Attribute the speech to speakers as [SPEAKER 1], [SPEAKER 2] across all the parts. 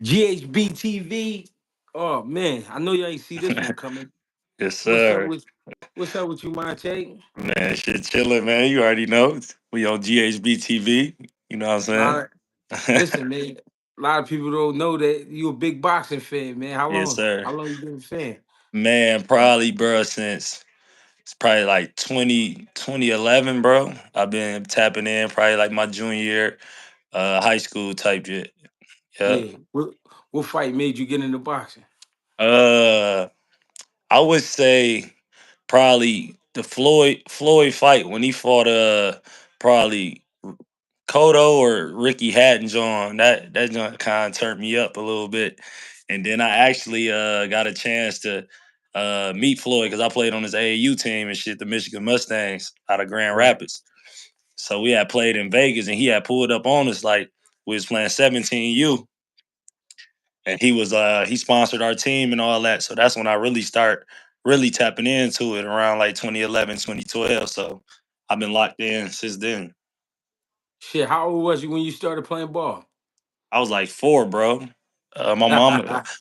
[SPEAKER 1] GHB TV. Oh man, I know you ain't see this one coming.
[SPEAKER 2] Yes,
[SPEAKER 1] What's up
[SPEAKER 2] sir.
[SPEAKER 1] with you, Monte?
[SPEAKER 2] Man, shit chilling, man. You already know. We on GHB TV. You know what I'm
[SPEAKER 1] Lot Listen, man. A lot of people don't know that you a big boxing fan, man. How
[SPEAKER 2] Yes,
[SPEAKER 1] long?
[SPEAKER 2] sir.
[SPEAKER 1] How long you been a fan?
[SPEAKER 2] Man, probably, bro, since it's probably like 2011, bro. I've been tapping in probably like my junior year, high school type shit. Yeah.
[SPEAKER 1] Yeah. What fight made you get into boxing?
[SPEAKER 2] Uh, I would say probably the Floyd fight when he fought probably Kodo or Ricky Hatton John. That John kind of turned me up a little bit, and then I actually got a chance to meet Floyd because I played on his AAU team and shit, the Michigan Mustangs out of Grand
[SPEAKER 1] Right.
[SPEAKER 2] Rapids. So we had played in Vegas, and he had pulled up on us like we was playing 17U, and he sponsored our team and all that. So that's when I really start really tapping into it around like 2011, 2012. So I've been locked in since then.
[SPEAKER 1] Shit, how old was you when you started playing ball?
[SPEAKER 2] I was like 4, bro.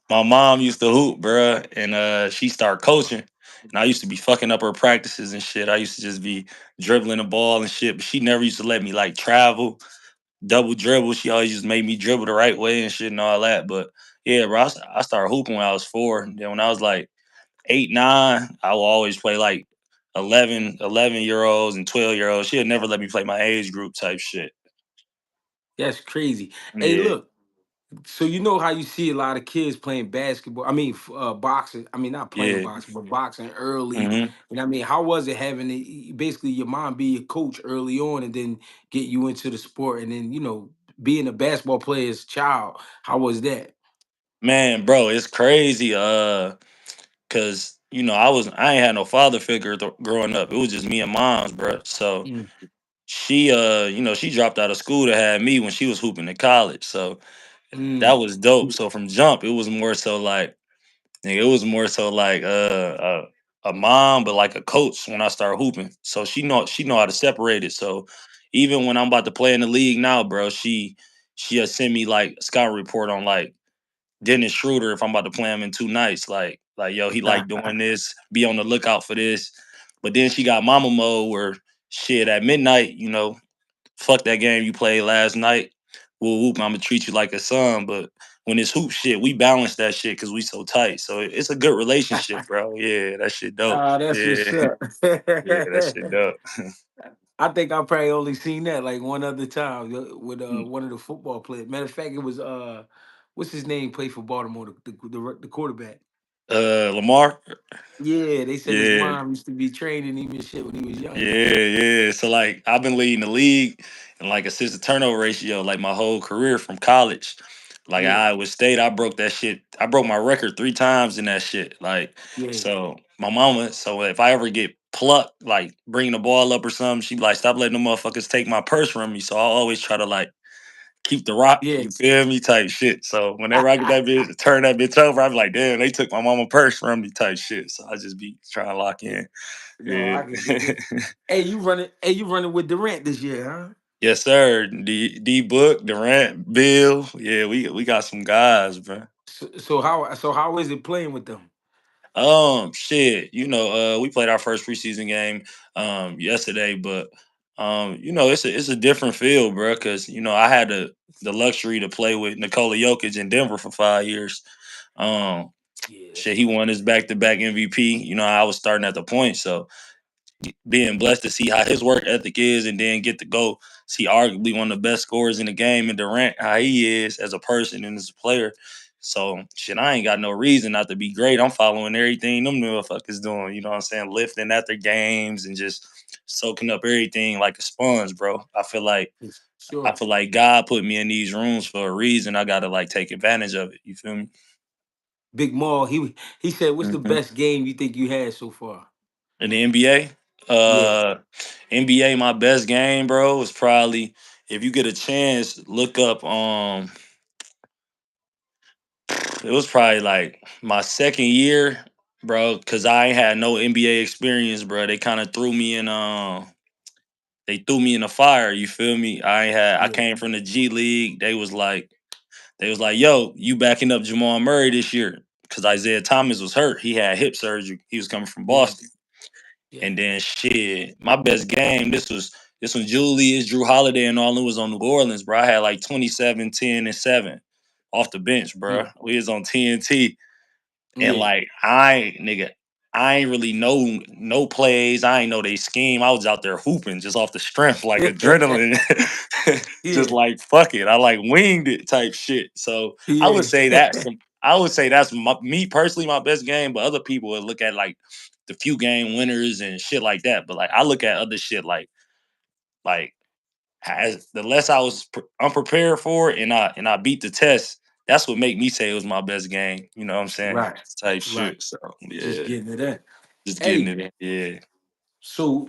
[SPEAKER 2] My mom used to hoop, bro, and she started coaching. And I used to be fucking up her practices and shit. I used to just be dribbling the ball and shit, but she never used to let me like travel, double dribble. She always just made me dribble the right way and shit and all that. But yeah, bro, I started hooping when I was 4. And then when I was like 8, 9, I will always play like 11-year-olds and 12-year-olds. She'd never let me play my age group type shit.
[SPEAKER 1] That's crazy. Hey,
[SPEAKER 2] Yeah,
[SPEAKER 1] look. So you know how you see a lot of kids playing basketball. I mean, boxing. I mean, not playing
[SPEAKER 2] yeah.
[SPEAKER 1] boxing, but boxing early.
[SPEAKER 2] Hmm.
[SPEAKER 1] And I mean, how was it having basically your mom be a coach early on, and then get you into the sport, and then being a basketball player's child? How was that?
[SPEAKER 2] Man, bro, it's crazy. Cause I ain't had no father figure growing up. It was just me and mom's, bro. So
[SPEAKER 1] Mm,
[SPEAKER 2] she she dropped out of school to have me when she was hooping in college. So that
[SPEAKER 1] mm,
[SPEAKER 2] was dope. So from jump, it was more so like nigga, it was more so like a mom, but like a coach when I started hooping. So she know how to separate it. So even when I'm about to play in the league now, bro, she'll send me like a scout report on like Dennis Schroeder if I'm about to play him in 2 nights. Like yo, he like doing this. Be on the lookout for this. But then she got mama mode where shit at midnight, fuck that game you played last night. We'll whoop. I'm gonna treat you like a son. But when it's hoop shit, we balance that shit because we so tight. So it's a good relationship, bro. Yeah, that shit dope.
[SPEAKER 1] Ah, that's what's
[SPEAKER 2] Yeah,
[SPEAKER 1] up.
[SPEAKER 2] yeah, that shit dope.
[SPEAKER 1] I think I probably only seen that like one other time with
[SPEAKER 2] Mm.
[SPEAKER 1] one of the football players. Matter of fact, it was what's his name? Played for Baltimore, the quarterback.
[SPEAKER 2] Lamar.
[SPEAKER 1] Yeah, they said his
[SPEAKER 2] Yeah,
[SPEAKER 1] mom used to be training him and shit when he was younger.
[SPEAKER 2] yeah, yeah. So like I've been leading the league and like assist to turnover ratio like my whole career from college. Like
[SPEAKER 1] Yeah,
[SPEAKER 2] I Iowa State, I broke that shit. I broke my record 3 times in that shit. Like
[SPEAKER 1] yeah,
[SPEAKER 2] so, my mama. So if I ever get plucked, like bringing the ball up or something, she be like, "Stop letting the motherfuckers take my purse from me." So I always try to like keep the rock.
[SPEAKER 1] yeah.
[SPEAKER 2] You feel me? Type shit. So whenever I get that bitch, turn that bitch over, I be like, "Damn, they took my mama purse from me." Type shit. So I just be trying to lock in.
[SPEAKER 1] No,
[SPEAKER 2] Yeah.
[SPEAKER 1] I can dig it. Hey, you running? Hey, you running with Durant this year, huh?
[SPEAKER 2] Yes, sir. D Book, Durant, Bill. Yeah, we got some guys, bro.
[SPEAKER 1] So how is it playing with them?
[SPEAKER 2] Shit. We played our first preseason game yesterday, but it's a different feel, bro. Cause I had the luxury to play with Nikola Jokic in Denver for 5 years. Um,
[SPEAKER 1] Yeah,
[SPEAKER 2] Shit, he won his back-to-back MVP. I was starting at the point, so being blessed to see how his work ethic is and then get to go see arguably one of the best scorers in the game and Durant, how he is as a person and as a player. So shit, I ain't got no reason not to be great. I'm following everything them motherfuckers doing, you know what I'm saying? Lifting at their games and just soaking up everything like a sponge, bro. I
[SPEAKER 1] sure.
[SPEAKER 2] feel like God put me in these rooms for a reason. I gotta like take advantage of it. You feel me?
[SPEAKER 1] Big Maul. He said, "What's the
[SPEAKER 2] Hmm.
[SPEAKER 1] best game you think you had so far?"
[SPEAKER 2] In the NBA,
[SPEAKER 1] Yeah,
[SPEAKER 2] NBA, my best game, bro, was probably if you get a chance, look up. It was probably like my second year, bro, because I ain't had no NBA experience, bro. They kind of threw me in. they threw me in the fire. You feel me? I
[SPEAKER 1] Yeah.
[SPEAKER 2] came from the G League. They was like, yo, you backing up Jamal Murray this year because Isaiah Thomas was hurt. He had hip surgery. He was coming from
[SPEAKER 1] Yeah.
[SPEAKER 2] Boston.
[SPEAKER 1] Yeah.
[SPEAKER 2] And then shit, my best game. This one Julius, Drew Holiday, and all them was on New Orleans, bro. I had like 27, 10, and 7 off the bench, bro.
[SPEAKER 1] Mm.
[SPEAKER 2] We was on TNT. And
[SPEAKER 1] Yeah.
[SPEAKER 2] like I ain't really know no plays. I ain't know they scheme. I was out there hooping just off the strength, like adrenaline. Just
[SPEAKER 1] Yeah.
[SPEAKER 2] like fuck it. I like winged it type shit. So I would
[SPEAKER 1] Yeah.
[SPEAKER 2] say that's me personally my best game, but other people would look at like the few game winners and shit like that. But like I look at other shit like as the less I was unprepared for it and I beat the test, that's what make me say it was my best game. You know what I'm saying?
[SPEAKER 1] Right.
[SPEAKER 2] Type
[SPEAKER 1] Right.
[SPEAKER 2] shit. So
[SPEAKER 1] Just
[SPEAKER 2] yeah,
[SPEAKER 1] getting it in.
[SPEAKER 2] just getting
[SPEAKER 1] Hey,
[SPEAKER 2] it in. Yeah.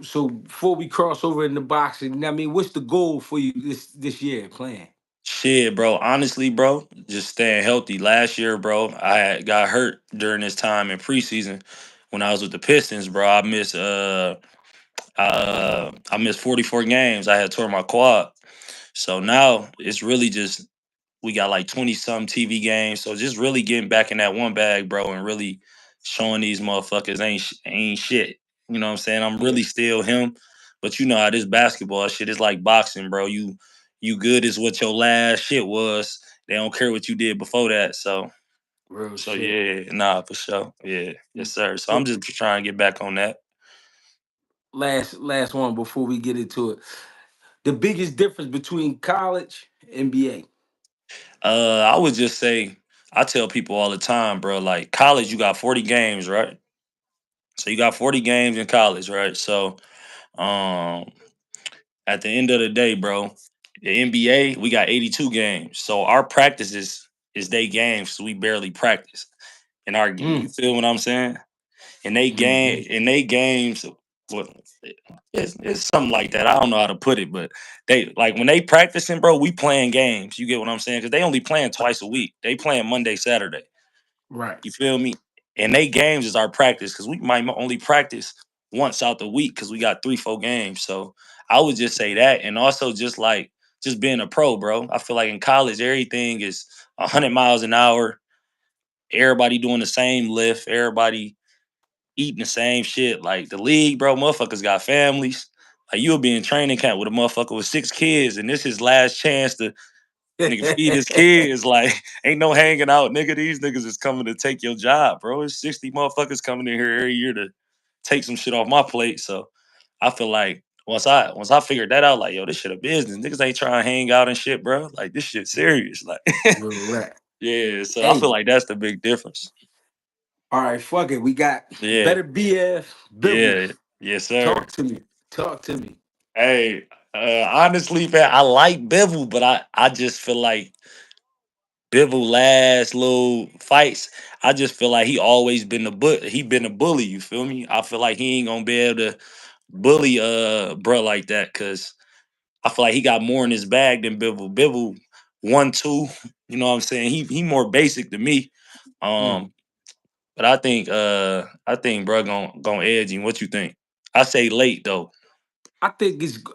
[SPEAKER 1] so before we cross over into boxing, I mean, what's the goal for you this year playing?
[SPEAKER 2] Shit, bro. Honestly, bro, just staying healthy. Last year, bro, I had got hurt during this time in preseason when I was with the Pistons, bro. I missed 44 games. I had tore my quad. So now it's really just we got like 20 some TV games. So just really getting back in that one bag, bro, and really showing these motherfuckers ain't shit. You know what I'm saying? I'm
[SPEAKER 1] Yeah.
[SPEAKER 2] really still him. But you know how this basketball shit is like boxing, bro. You good is what your last shit was. They don't care what you did before that. So
[SPEAKER 1] Real
[SPEAKER 2] so
[SPEAKER 1] shit.
[SPEAKER 2] yeah, nah, for sure. Yeah, yes, sir. So I'm
[SPEAKER 1] So
[SPEAKER 2] just trying to get back on that.
[SPEAKER 1] last one before we get into it. The biggest difference between college and NBA.
[SPEAKER 2] I would just say I tell people all the time, bro, like college, you got 40 games, right? So you got 40 games in college, right? So um at the end of the day, bro, the NBA, we got 82 games. So our practices is they games, so we barely practice in our you
[SPEAKER 1] Mm.
[SPEAKER 2] feel what I'm saying? And they
[SPEAKER 1] Hmm.
[SPEAKER 2] games what it's something like that. I don't know how to put it, but they like when they practicing, bro, we playing games. You get what I'm saying? Because they only playing twice a week. They playing Monday, Saturday.
[SPEAKER 1] Right.
[SPEAKER 2] You feel me? And they games is our practice because we might only practice once out the week because we got 3, 4 games. So I would just say that, and also just like just being a pro, bro. I feel like in college everything is 100 miles an hour. Everybody doing the same lift. Everybody eating the same shit. Like the league, bro. Motherfuckers got families. Like you'll be in training camp with a motherfucker with 6 kids, and this is his last chance to nigga feed his kids. Like, ain't no hanging out, nigga. These niggas is coming to take your job, bro. It's 60 motherfuckers coming in here every year to take some shit off my plate. So I feel like once I figured that out, like, yo, this shit a business. Niggas ain't trying to hang out and shit, bro. Like this shit serious. Like,
[SPEAKER 1] Right.
[SPEAKER 2] yeah. So I feel
[SPEAKER 1] Hey,
[SPEAKER 2] like that's the big difference.
[SPEAKER 1] all right, fuck it. We got
[SPEAKER 2] Yeah.
[SPEAKER 1] Beterbiev, Bivol.
[SPEAKER 2] Yeah. Yes, sir.
[SPEAKER 1] Talk to me. Talk to me.
[SPEAKER 2] Hey, honestly, man, I like Bivol, but I just feel like Bivol last little fights, I just feel like he always been he been a bully. You feel me? I feel like he ain't gonna be able to bully bruh like that because I feel like he got more in his bag than Bivol. Bivol 1, 2, you know what I'm saying? He more basic than me.
[SPEAKER 1] Mm.
[SPEAKER 2] Um, but I think bruh gonna edge him. What you think? I say late though.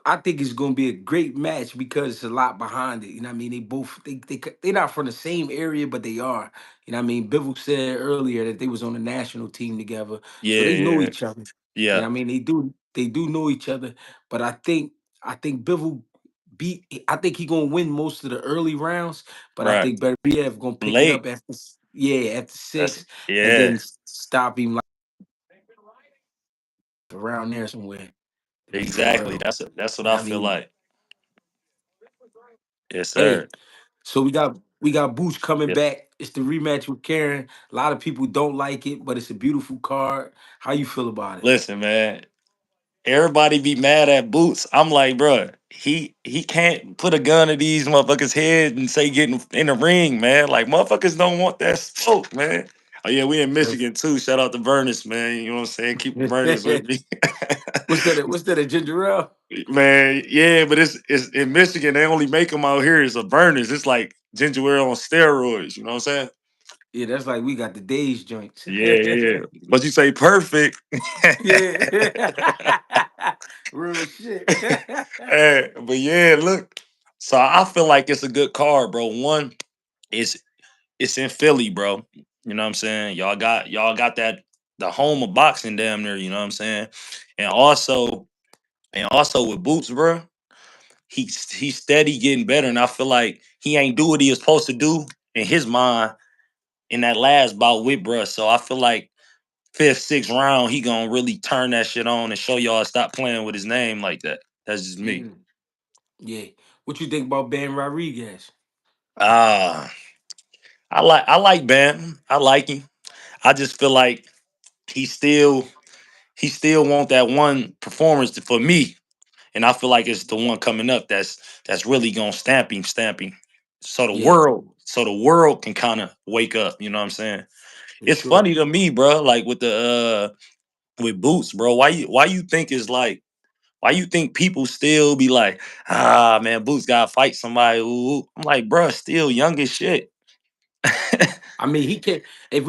[SPEAKER 1] I think it's gonna be a great match because it's a lot behind it. You know what I mean? They're not from the same area, but they are. You know what I mean? Bivol said earlier that they was on the national team together, so
[SPEAKER 2] Yeah,
[SPEAKER 1] they know
[SPEAKER 2] yeah,
[SPEAKER 1] each other. You
[SPEAKER 2] yeah.
[SPEAKER 1] know what I mean? They do know each other, but I think Bivol I think he gonna win most of the early rounds, but I
[SPEAKER 2] Right.
[SPEAKER 1] think Beterbiev gonna pick it
[SPEAKER 2] Late.
[SPEAKER 1] up after
[SPEAKER 2] That's
[SPEAKER 1] 6, and then
[SPEAKER 2] yeah.
[SPEAKER 1] stop him like around there somewhere. To be for
[SPEAKER 2] Exactly.
[SPEAKER 1] real,
[SPEAKER 2] That's what
[SPEAKER 1] you know
[SPEAKER 2] I
[SPEAKER 1] what I
[SPEAKER 2] feel
[SPEAKER 1] mean?
[SPEAKER 2] like. Yes,
[SPEAKER 1] Hey,
[SPEAKER 2] sir.
[SPEAKER 1] so we got Boots coming
[SPEAKER 2] Yeah.
[SPEAKER 1] back. It's the rematch with Karen. A lot of people don't like it, but it's a beautiful card. How you feel about it?
[SPEAKER 2] Listen, man. Everybody be mad at Boots. I'm like, bruh, he can't put a gun to these motherfuckers' head and say get in the ring, man. Like motherfuckers don't want that smoke, man. Oh yeah, we in
[SPEAKER 1] That's-
[SPEAKER 2] Michigan too. Shout out to Burners, man. You know what I'm saying? Keep the Burners with me.
[SPEAKER 1] what's that? A ginger ale?
[SPEAKER 2] Man, yeah, but it's in Michigan. They only make them out here as a Burners. It's like ginger ale on steroids. You know what I'm saying?
[SPEAKER 1] Yeah, that's like we got the days joints.
[SPEAKER 2] Yeah, yeah. But you say perfect.
[SPEAKER 1] Yeah. Real shit.
[SPEAKER 2] But yeah, look. So I feel like it's a good card, bro. One, it's it's in Philly, bro. You know what I'm saying? Y'all got that the home of boxing damn near, you know what I'm saying? And also with Boots, bro, he's steady getting better. And I feel like he ain't do what he was supposed to do in his mind in that last bout with bruh. So I feel like fifth, sixth round, he gonna really turn that shit on and show y'all stop playing with his name like that. That's just me.
[SPEAKER 1] Mm, yeah. What you think about Ben Rodriguez?
[SPEAKER 2] Ah, I like Bam. I like him. I just feel like he still he still want that one performance for me, and I feel like it's the one coming up that's really gonna stamp him,
[SPEAKER 1] Yeah,
[SPEAKER 2] so the world can kind of wake up. You know what I'm saying?
[SPEAKER 1] for
[SPEAKER 2] It's
[SPEAKER 1] sure.
[SPEAKER 2] funny to me, bro. Like with Boots, bro. Why you think it's like why you think people still be like, ah man, Boots gotta fight somebody? Ooh. I'm like, bro, still young as shit.
[SPEAKER 1] I mean, he came. If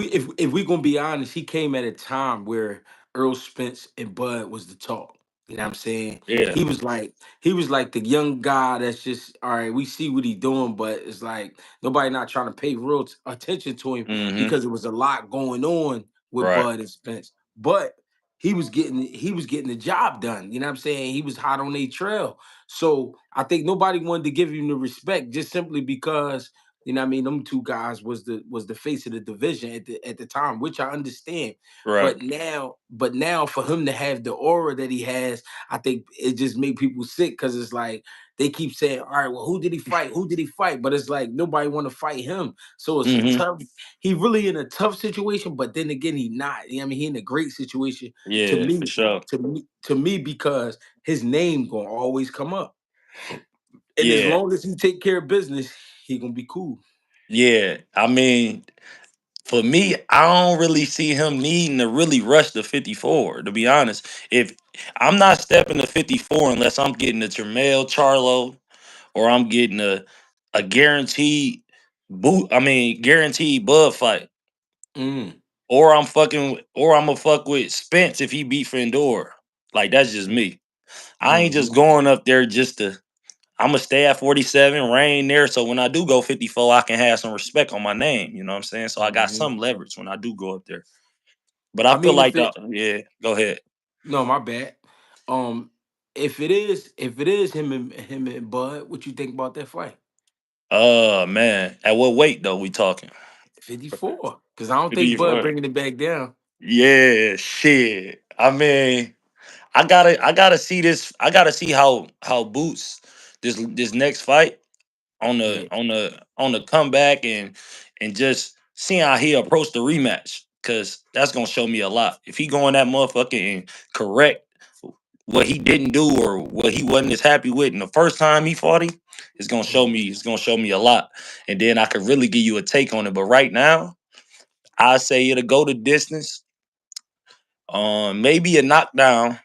[SPEAKER 1] we gonna be honest, he came at a time where Earl Spence and Bud was the talk. You know what I'm saying?
[SPEAKER 2] Yeah.
[SPEAKER 1] He was like the young guy that's just all right. We see what he doing, but it's like nobody not trying to pay real attention to him
[SPEAKER 2] Mm-hmm.
[SPEAKER 1] because there was a lot going on with
[SPEAKER 2] Right.
[SPEAKER 1] Bud and Spence. But he was getting the job done. You know what I'm saying? He was hot on their trail. So I think nobody wanted to give him the respect just simply because you know what I mean? Them two guys was the face of the division at the time, which I understand.
[SPEAKER 2] Right.
[SPEAKER 1] But now for him to have the aura that he has, I think it just make people sick because it's like they keep saying, all right, well, who did he fight? Who did he fight? But it's like nobody want to fight him. So it's a
[SPEAKER 2] Mm-hmm.
[SPEAKER 1] tough, he really in a tough situation, but then again, he not. You know what I mean, he in a great situation to
[SPEAKER 2] Yeah, for
[SPEAKER 1] me,
[SPEAKER 2] sure.
[SPEAKER 1] because his name gonna always come up. And as
[SPEAKER 2] Yeah.
[SPEAKER 1] long as he take care of business, he gonna be cool.
[SPEAKER 2] Yeah. I mean, for me, I don't really see him needing to really rush the 54, to be honest. If I'm not stepping to 54 unless I'm getting a Jermell Charlo or I'm getting a guaranteed guaranteed Bud fight.
[SPEAKER 1] Mm.
[SPEAKER 2] Or I'm gonna fuck with Spence if he beat Fendor. Like that's just me. I ain't just
[SPEAKER 1] Mhm,
[SPEAKER 2] going up there just to I'm gonna stay at 47, reign there. So when I do go 54, I can have some respect on my name. You know what I'm saying? So I got
[SPEAKER 1] mhm.
[SPEAKER 2] some leverage when I do go up there. But I
[SPEAKER 1] I
[SPEAKER 2] feel
[SPEAKER 1] mean,
[SPEAKER 2] like
[SPEAKER 1] if
[SPEAKER 2] the
[SPEAKER 1] it
[SPEAKER 2] yeah, go ahead.
[SPEAKER 1] no, my bad. Um, if it is him and Bud, what you think about that fight?
[SPEAKER 2] Man. At what weight though we talking?
[SPEAKER 1] 54. Because I don't think Bud
[SPEAKER 2] 54.
[SPEAKER 1] bringing it back down.
[SPEAKER 2] Yeah, shit. I mean, I gotta see this. I gotta see how Boots this next fight on the
[SPEAKER 1] Yeah.
[SPEAKER 2] on the on the comeback and just seeing how he approached the rematch. Cause that's gonna show me a lot. If he go in that motherfucker and correct what he didn't do or what he wasn't as happy with in the first time he fought him,
[SPEAKER 1] Mhm.
[SPEAKER 2] it's gonna show me a lot. And then I could really give you a take on it. But right now, I say it'll go the distance. Maybe a knockdown.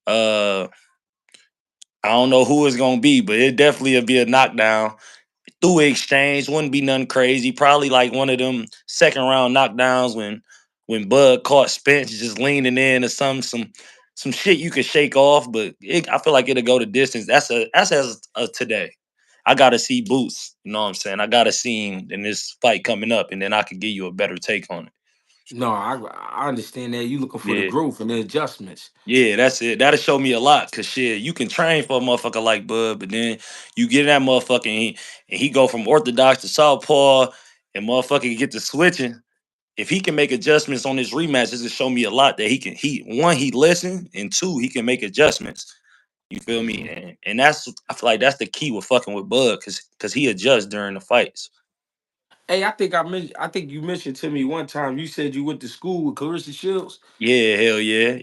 [SPEAKER 2] Uh I don't know who it's gonna be, but it definitely will be a knockdown through exchange. Wouldn't be nothing crazy. Probably like one of them second round knockdowns when Bud caught Spence just leaning in or some shit you could shake off. But I feel like it'll go the distance. That's as of today. I gotta see Boots. You know what I'm saying? I gotta see him in this fight coming up, and then I could give you a better take on it.
[SPEAKER 1] No, I understand that. You looking for the
[SPEAKER 2] Yeah.
[SPEAKER 1] growth and the adjustments.
[SPEAKER 2] Yeah, that's it. That'll show me a lot. Cause shit, you can train for a motherfucker like Bud, but then you get in that motherfucker and he go from orthodox to southpaw and motherfucker get to switching. If he can make adjustments on this rematch, this will show me a lot that he listen and two, he can make adjustments. You feel me?
[SPEAKER 1] Mhm.
[SPEAKER 2] And that's I feel like that's the key with fucking with Bud, cause he adjusts during the fights.
[SPEAKER 1] Hey, I think you mentioned to me one time you said you went to school with Clarissa Shields.
[SPEAKER 2] Yeah, hell yeah,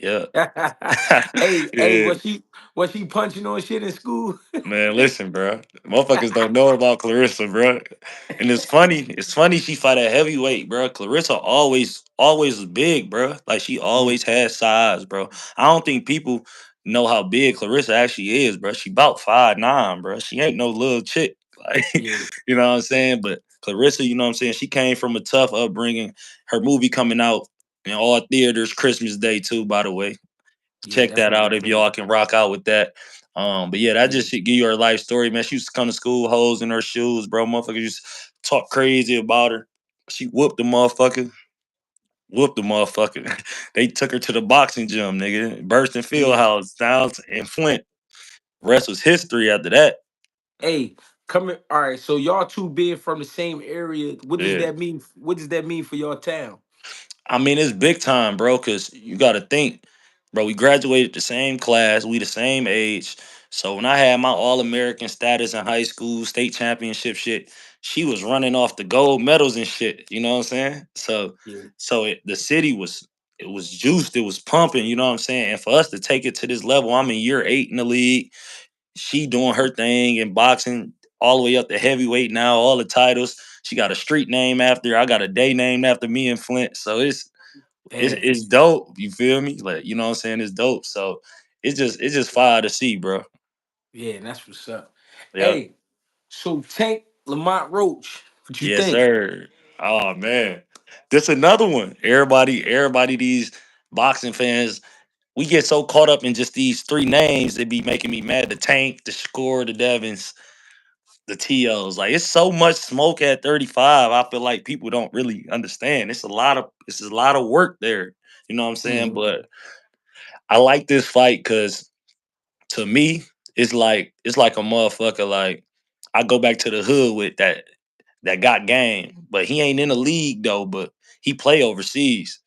[SPEAKER 1] Hey, hey,
[SPEAKER 2] yeah.
[SPEAKER 1] was she punching on shit in school?
[SPEAKER 2] Man, listen, bro. Motherfuckers don't know about Clarissa, bro. And it's funny. It's funny she fight at heavyweight, bro. Clarissa always was big, bro. Like she
[SPEAKER 1] Mm,
[SPEAKER 2] always had size, bro. I don't think people know how big Clarissa actually is, bro. She about 5'9", bro. She ain't no little chick. Like,
[SPEAKER 1] yeah.
[SPEAKER 2] you know what I'm saying? But Clarissa, you know what I'm saying? She came from a tough upbringing. Her movie coming out in all theaters Christmas Day too, by the way.
[SPEAKER 1] Yeah,
[SPEAKER 2] Check
[SPEAKER 1] that's
[SPEAKER 2] that
[SPEAKER 1] gonna
[SPEAKER 2] out
[SPEAKER 1] be
[SPEAKER 2] if
[SPEAKER 1] great.
[SPEAKER 2] y'all can rock out with that. But yeah, that
[SPEAKER 1] Yeah.
[SPEAKER 2] just should give you her life story, man. She used to come to school, hoes in her shoes, bro. Motherfuckers used to talk crazy about her. She whooped the motherfucker. Whooped the motherfucker. They took her to the boxing gym, nigga. Bursting field
[SPEAKER 1] Yeah.
[SPEAKER 2] house down in Flint. Rest was history after that.
[SPEAKER 1] Hey, coming. All right. So y'all two being from the same area, what does
[SPEAKER 2] Yeah.
[SPEAKER 1] that mean? What does that mean for your town?
[SPEAKER 2] I mean, it's big time, bro, because you got to think, bro, we graduated the same class, we the same age. So when I had my All American status in high school, state championship shit, she was running off the gold medals and shit. You know what I'm saying?
[SPEAKER 1] Yeah.
[SPEAKER 2] The city was it was juiced, it was pumping. You know what I'm saying? And for us to take it to this level, I'm in year 8 in the league. She doing her thing in boxing, all the way up to heavyweight now, all the titles. She got a street name after her. I got a day named after me in Flint. So
[SPEAKER 1] Damn.
[SPEAKER 2] it's dope. You feel me? Like, you know what I'm saying? It's dope. So it's just fire to see, bro.
[SPEAKER 1] Yeah, and that's what's up.
[SPEAKER 2] Yeah.
[SPEAKER 1] Hey, so Tank Lamont Roach, what you
[SPEAKER 2] Yes,
[SPEAKER 1] think?
[SPEAKER 2] sir. Oh man. This another one. Everybody, these boxing fans, we get so caught up in just these three names, it be making me mad. The Tank, the Score, the Devons, the TOs. Like, it's so much smoke at 35. I feel like people don't really understand. It's a lot of work there. You know what I'm saying?
[SPEAKER 1] Hmm.
[SPEAKER 2] But I like this fight because to me, it's like a motherfucker. Like, I go back to the hood with that got game, but he ain't in the league though. But he play overseas.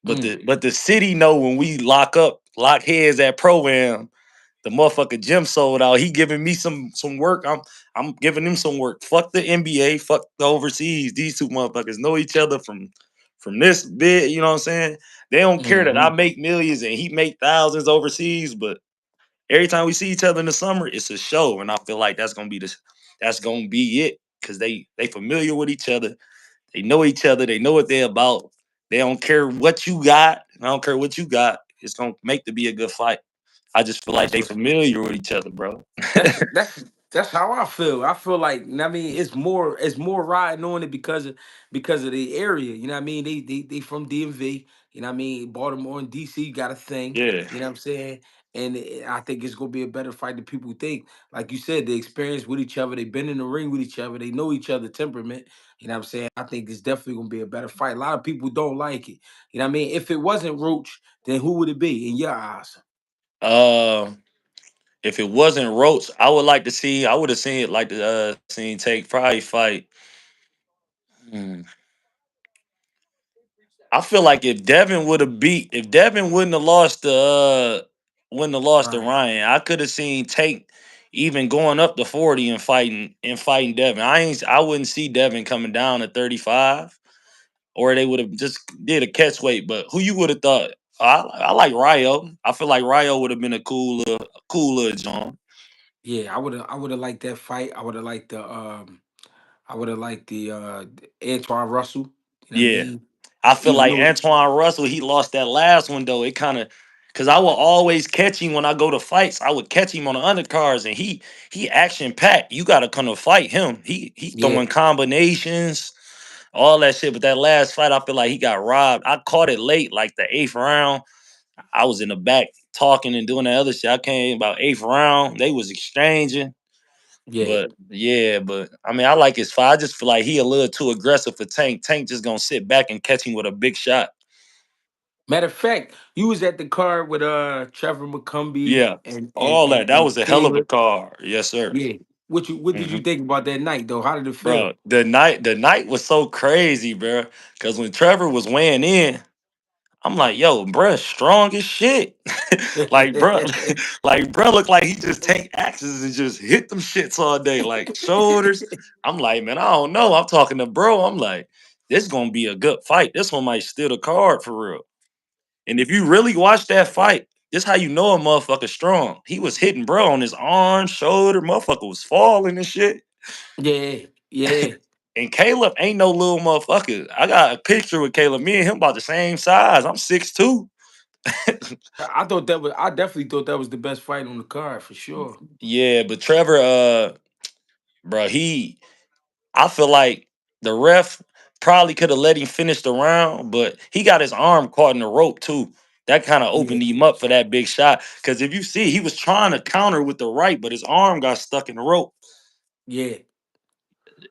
[SPEAKER 2] But
[SPEAKER 1] Mm.
[SPEAKER 2] the city know when we lock heads at pro am, the motherfucker gym sold out. He giving me some work. I'm giving him some work. Fuck the NBA. Fuck the overseas. These two motherfuckers know each other from this bit. You know what I'm saying? They don't care that I
[SPEAKER 1] Hmm.
[SPEAKER 2] make millions and he make thousands overseas, but every time we see each other in the summer, it's a show, and I feel like that's gonna be it because they familiar with each other, they know each other, they know what they're about. They don't care what you got. I don't care what you got. It's gonna make to be a good fight. I just feel like
[SPEAKER 1] That's
[SPEAKER 2] they
[SPEAKER 1] what's
[SPEAKER 2] familiar with each other, bro.
[SPEAKER 1] that's how I feel. I feel like, I mean, it's more riding on it because of the area. You know what I mean? They from DMV. You know what I mean? Baltimore and DC got a thing.
[SPEAKER 2] Yeah.
[SPEAKER 1] You know what I'm saying? And I think it's gonna be a better fight than people think. Like you said, they experience with each other. They've been in the ring with each other. They know each other temperament. You know what I'm saying? I think it's definitely gonna be a better fight. A lot of people don't like it. You know what I mean? If it wasn't Roach, then who would it be in your eyes?
[SPEAKER 2] Um, if it wasn't Roach, I would like to see. I would have seen it like the seen take probably fight. Hmm. I feel like if Devin wouldn't have lost to
[SPEAKER 1] Right.
[SPEAKER 2] Ryan, I could have seen Tate even going up to 40 and fighting Devin. I wouldn't see Devin coming down to 35, or they would have just did a catch weight. But who you would have thought? I like Ryo. I feel like Ryo would have been a cool little John.
[SPEAKER 1] Yeah, I would have liked that fight. I would have liked the Antoine Russell. You know what I
[SPEAKER 2] Yeah.
[SPEAKER 1] mean?
[SPEAKER 2] I feel
[SPEAKER 1] Even
[SPEAKER 2] like
[SPEAKER 1] though,
[SPEAKER 2] Antoine Russell, he lost that last one though. It kind of because I will always catch him when I go to fights. I would catch him on the undercards, and he action packed. You got to come to fight him. He
[SPEAKER 1] yeah,
[SPEAKER 2] throwing combinations, all that shit. But that last fight, I feel like he got robbed. I caught it late, like the 8th round. I was in the back talking and doing that other shit. I came about 8th round. They was exchanging.
[SPEAKER 1] yeah.
[SPEAKER 2] But yeah, but I mean, I like his fight. I just feel like he a little too aggressive for Tank. Tank just gonna sit back and catch him with a big shot.
[SPEAKER 1] Matter of fact, you was at the card with Trevor McCumbee
[SPEAKER 2] Yeah,
[SPEAKER 1] and and
[SPEAKER 2] all
[SPEAKER 1] and,
[SPEAKER 2] that. That
[SPEAKER 1] and
[SPEAKER 2] was a hell of a
[SPEAKER 1] Caleb.
[SPEAKER 2] car. Yes, sir.
[SPEAKER 1] Yeah. What did you
[SPEAKER 2] Hmm.
[SPEAKER 1] think about that night though? How did it feel?
[SPEAKER 2] Bro, the night was so crazy, bro. Because when Trevor was weighing in, I'm like, yo, bruh, strong as shit. like, bruh, like, bruh, look like he just take axes and just hit them shits all day, like shoulders. I'm like, man, I don't know. I'm talking to bro. I'm like, this gonna be a good fight. This one might steal the card for real. And if you really watch that fight, this how you know a motherfucker strong. He was hitting bro on his arm, shoulder. Motherfucker was falling and shit.
[SPEAKER 1] Yeah, yeah.
[SPEAKER 2] And Caleb ain't no little motherfucker. I got a picture with Caleb. Me and him about the same size. I'm 6'2".
[SPEAKER 1] I definitely thought that was the best fight on the card for sure.
[SPEAKER 2] Yeah, but Trevor, bro, I feel like the ref probably could have let him finish the round, but he got his arm caught in the rope too. That kind of
[SPEAKER 1] Yeah,
[SPEAKER 2] opened him up for that big shot. Because if you see, he was trying to counter with the right, but his arm got stuck in the rope,
[SPEAKER 1] yeah.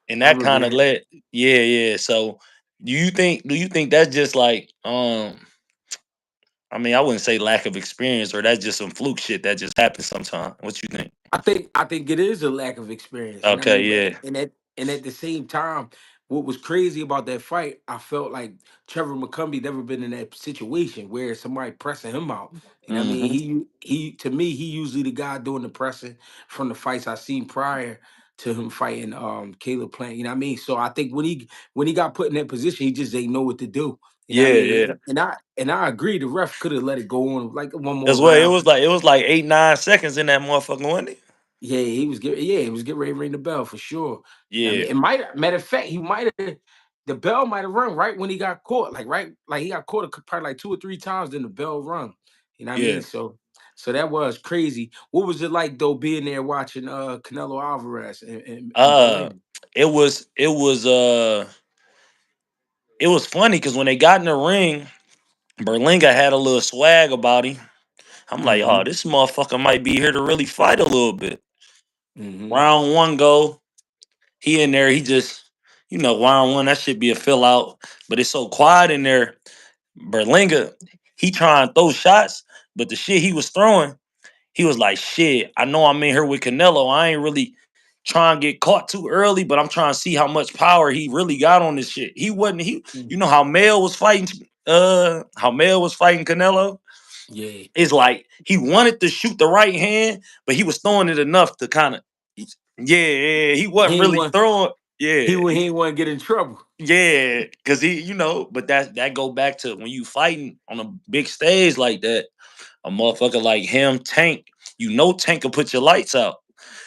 [SPEAKER 2] and
[SPEAKER 1] I
[SPEAKER 2] that
[SPEAKER 1] remember
[SPEAKER 2] kind of
[SPEAKER 1] that.
[SPEAKER 2] led. Yeah, yeah. So do you think that's just like I mean, I wouldn't say lack of experience, or that's just some fluke shit that just happens sometime. What you think?
[SPEAKER 1] I think it is a lack of experience. You know what I
[SPEAKER 2] Okay,
[SPEAKER 1] mean? But
[SPEAKER 2] yeah.
[SPEAKER 1] and at the same time, what was crazy about that fight, I felt like Trevor McCumbee never been in that situation where somebody pressing him out. You know what I mean?
[SPEAKER 2] Hmm.
[SPEAKER 1] He to me, he usually the guy doing the pressing from the fights I seen prior to him fighting Caleb Plant. You know what I mean? So I think when he got put in that position, he just didn't know what to do. You know what I
[SPEAKER 2] Yeah,
[SPEAKER 1] mean?
[SPEAKER 2] yeah.
[SPEAKER 1] And I agree the ref could have let it go on like one more
[SPEAKER 2] That's what it
[SPEAKER 1] round.
[SPEAKER 2] was like. It was like 8, 9 seconds in that motherfucker, wasn't it?
[SPEAKER 1] He was getting ready to ring the bell for sure. You know what I
[SPEAKER 2] Yeah,
[SPEAKER 1] mean, it might matter of fact, he might have the bell might have rung right when he got caught. Like like he got caught probably like 2 or 3 times, then the bell rung. You know what I mean?
[SPEAKER 2] yeah.
[SPEAKER 1] So that was crazy. What was it like though being there watching Canelo Alvarez and
[SPEAKER 2] Uh,
[SPEAKER 1] Berlin?
[SPEAKER 2] it was funny because when they got in the ring, Berlinga had a little swag about him. I'm like, oh,
[SPEAKER 1] Mm-hmm.
[SPEAKER 2] this motherfucker might be here to really fight a little bit.
[SPEAKER 1] Mm-hmm.
[SPEAKER 2] Round one go, he in there, he just, round one, that should be a fill out. But it's so quiet in there. Berlinga, he trying to throw shots, but the shit he was throwing, he was like, shit, I know I'm in here with Canelo. I ain't really trying to get caught too early, but I'm trying to see how much power he really got on this shit. He wasn't he,
[SPEAKER 1] Mm.
[SPEAKER 2] you know how Mel was fighting Canelo?
[SPEAKER 1] Yeah.
[SPEAKER 2] It's like he wanted to shoot the right hand, but he was throwing it enough to kind of yeah, he wasn't
[SPEAKER 1] He ain't
[SPEAKER 2] really
[SPEAKER 1] want
[SPEAKER 2] throwing. Yeah,
[SPEAKER 1] he ain't want to get in trouble.
[SPEAKER 2] yeah, because but that go back to when you fighting on a big stage like that, a motherfucker like him, Tank, Tank can put your lights out.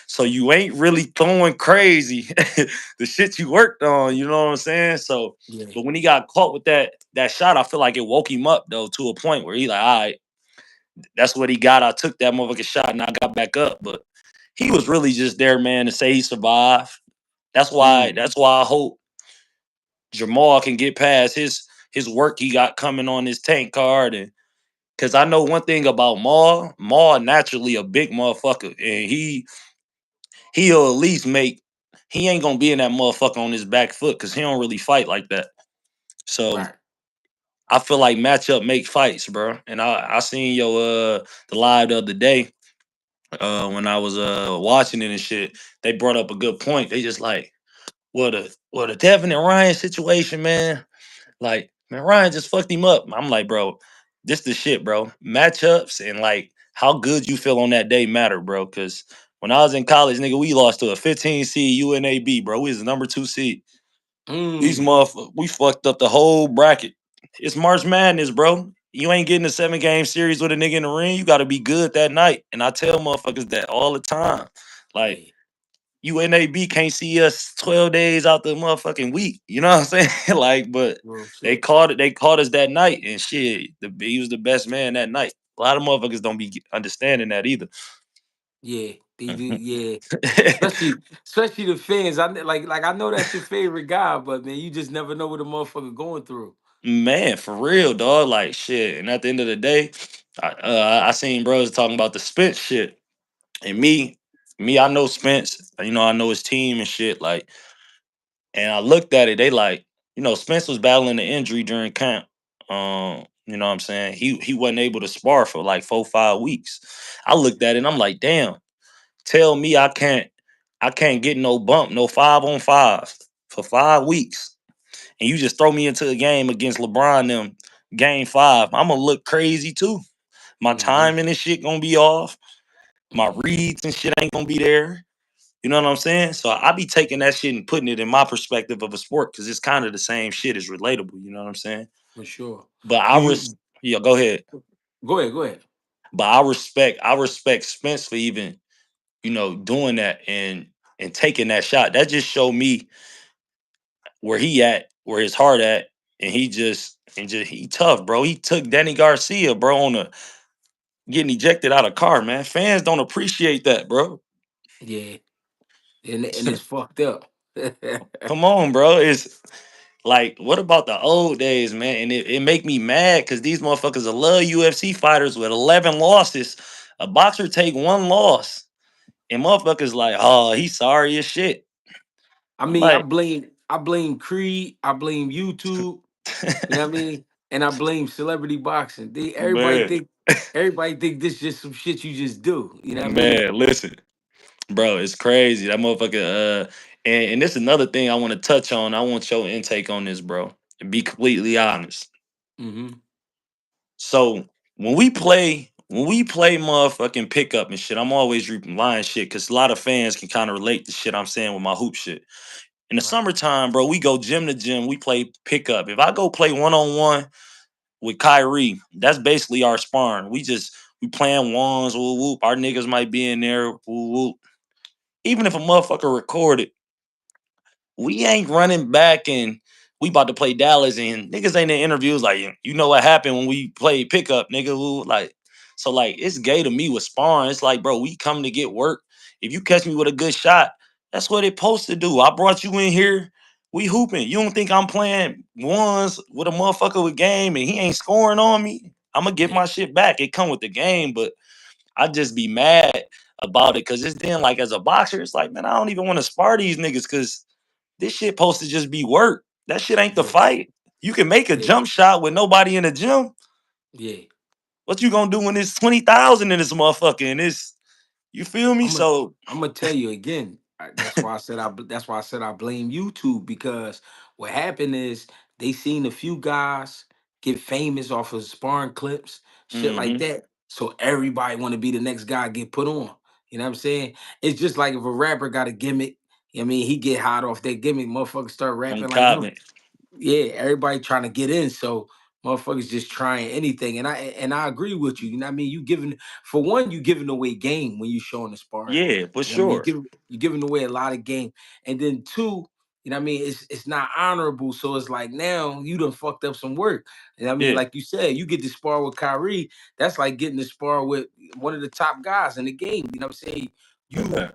[SPEAKER 2] So you ain't really throwing crazy the shit you worked on, you know what I'm saying? So,
[SPEAKER 1] Yeah.
[SPEAKER 2] but when he got caught with that shot, I feel like it woke him up though to a point where he like, all right, that's what he got. I took that motherfucking shot and I got back up. But he was really just there, man, to say he survived. That's why.
[SPEAKER 1] Mm.
[SPEAKER 2] That's why I hope Jamal can get past his work he got coming on his tank card. And because I know one thing about Maul, Maul naturally a big motherfucker, and he'll at least make. He ain't gonna be in that motherfucker on his back foot because he don't really fight like that. So
[SPEAKER 1] Right.
[SPEAKER 2] I feel like matchup make fights, bro. And I seen your the live the other day when I was watching it and shit. They brought up a good point. They just like, what a Devin and Ryan situation, man. Like, man, Ryan just fucked him up. I'm like, bro, this the shit, bro. Matchups and like how good you feel on that day matter, bro. Cause when I was in college, nigga, we lost to a 15 seed UNAB, bro. We was the number 2 seed. These
[SPEAKER 1] Mm.
[SPEAKER 2] motherfuckers, we fucked up the whole bracket. It's March Madness, bro. You ain't getting a 7 game series with a nigga in the ring. You got to be good that night. And I tell motherfuckers that all the time. Like,
[SPEAKER 1] Yeah.
[SPEAKER 2] UNAB can't see us 12 days out the motherfucking week. You know what I'm saying? Like, but
[SPEAKER 1] Real
[SPEAKER 2] they
[SPEAKER 1] shit.
[SPEAKER 2] caught it. They caught us that night, and shit, he was the best man that night. A lot of motherfuckers don't be understanding that either.
[SPEAKER 1] Yeah, they do.
[SPEAKER 2] Mhm.
[SPEAKER 1] Yeah, especially the fans. Like I know that's your favorite guy, but man, you just never know what a motherfucker going through.
[SPEAKER 2] Man, for real, dog. Like shit. And at the end of the day, I seen brothers talking about the Spence shit, and me, I know Spence. I know his team and shit. Like, and I looked at it, they like, Spence was battling an injury during camp. You know what I'm saying? He wasn't able to spar for like 4, 5 weeks. I looked at it and I'm like, damn, tell me I can't get no bump, no 5-on-5 for 5 weeks. And you just throw me into a game against LeBron them game 5. I'm gonna look crazy too. My
[SPEAKER 1] Hmm.
[SPEAKER 2] timing and shit gonna be off. My
[SPEAKER 1] Yeah,
[SPEAKER 2] reads and shit ain't gonna be there. You know what I'm saying? So I be taking that shit and putting it in my perspective of a sport because it's kind of the same shit. It's relatable. You know what I'm saying?
[SPEAKER 1] for sure.
[SPEAKER 2] But
[SPEAKER 1] Do you
[SPEAKER 2] yeah, go ahead.
[SPEAKER 1] go ahead? Go ahead.
[SPEAKER 2] But I respect Spence for even doing that and taking that shot. That just showed me where he at, where his heart at, and he tough, bro. He took Danny Garcia, bro, on a getting ejected out of car, man. Fans don't appreciate that, bro.
[SPEAKER 1] Yeah, and it's fucked up.
[SPEAKER 2] Come on, bro. It's like, what about the old days, man? And it make me mad because these motherfuckers will love UFC fighters with 11 losses. A boxer take one loss, and motherfuckers like, oh, he's sorry as shit.
[SPEAKER 1] I
[SPEAKER 2] I'm
[SPEAKER 1] mean,
[SPEAKER 2] like,
[SPEAKER 1] I blame Creed, I blame YouTube, you know what I mean? And I blame celebrity boxing.
[SPEAKER 2] man,
[SPEAKER 1] Everybody think this just some shit you just do. You know what I mean?
[SPEAKER 2] man, listen, bro, it's crazy. That motherfucker, and this is another thing I want to touch on. I want your intake on this, bro. To be completely honest.
[SPEAKER 1] Mm-hmm.
[SPEAKER 2] So when we play motherfucking pickup and shit, I'm always replying shit because a lot of fans can kind of relate to shit I'm saying with my hoop shit. In the
[SPEAKER 1] Right.
[SPEAKER 2] summertime, bro, we go gym to gym. We play pickup. If I go play 1-on-1 with Kyrie, that's basically our sparring. We playing ones, whoop whoop. Our niggas might be in there, whoop whoop. Even if a motherfucker recorded, we ain't running back and we about to play Dallas and niggas ain't in interviews like you know what happened when we played pickup, nigga. Who like so like it's gay to me with sparring. It's like, bro, we come to get work. If you catch me with a good shot, that's what it supposed to do. I brought you in here. We hooping. You don't think I'm playing ones with a motherfucker with game and he ain't scoring on me? I'm gonna get
[SPEAKER 1] Yeah.
[SPEAKER 2] my shit back. It come with the game, but I just be mad about it because it's then like as a boxer, it's like, man, I don't even want to spar these niggas because this shit supposed to just be work. That shit ain't the
[SPEAKER 1] Yeah.
[SPEAKER 2] fight. You can make a
[SPEAKER 1] Yeah.
[SPEAKER 2] jump shot with nobody in the gym.
[SPEAKER 1] Yeah.
[SPEAKER 2] What you gonna do when it's 20,000 in this motherfucker? And it's you feel me?
[SPEAKER 1] I'm gonna
[SPEAKER 2] So
[SPEAKER 1] I'm gonna tell you again. That's why I said that's why I said I blame YouTube because what happened is they seen a few guys get famous off of sparring clips, shit like
[SPEAKER 2] hmm
[SPEAKER 1] that. So everybody want to be the next guy get put on. You know what I'm saying? It's just like if a rapper got a gimmick. I mean, he get hot off that gimmick. Motherfuckers start
[SPEAKER 2] I'm
[SPEAKER 1] rapping like him.
[SPEAKER 2] copping.
[SPEAKER 1] Yeah, everybody trying to get in, so motherfuckers just trying anything. And I agree with you. You know what I mean? You giving for one, you giving away game when you showing the sparring.
[SPEAKER 2] Yeah, for
[SPEAKER 1] You know what I mean?
[SPEAKER 2] sure.
[SPEAKER 1] You giving away a lot of game. And then two, you know what I mean, it's not honorable. So it's like now you done fucked up some work. You know what I mean?
[SPEAKER 2] Yeah.
[SPEAKER 1] Like you said, you get to spar with Kyrie, that's like getting to spar with one of the top guys in the game. You know what I'm saying? You
[SPEAKER 2] Yeah.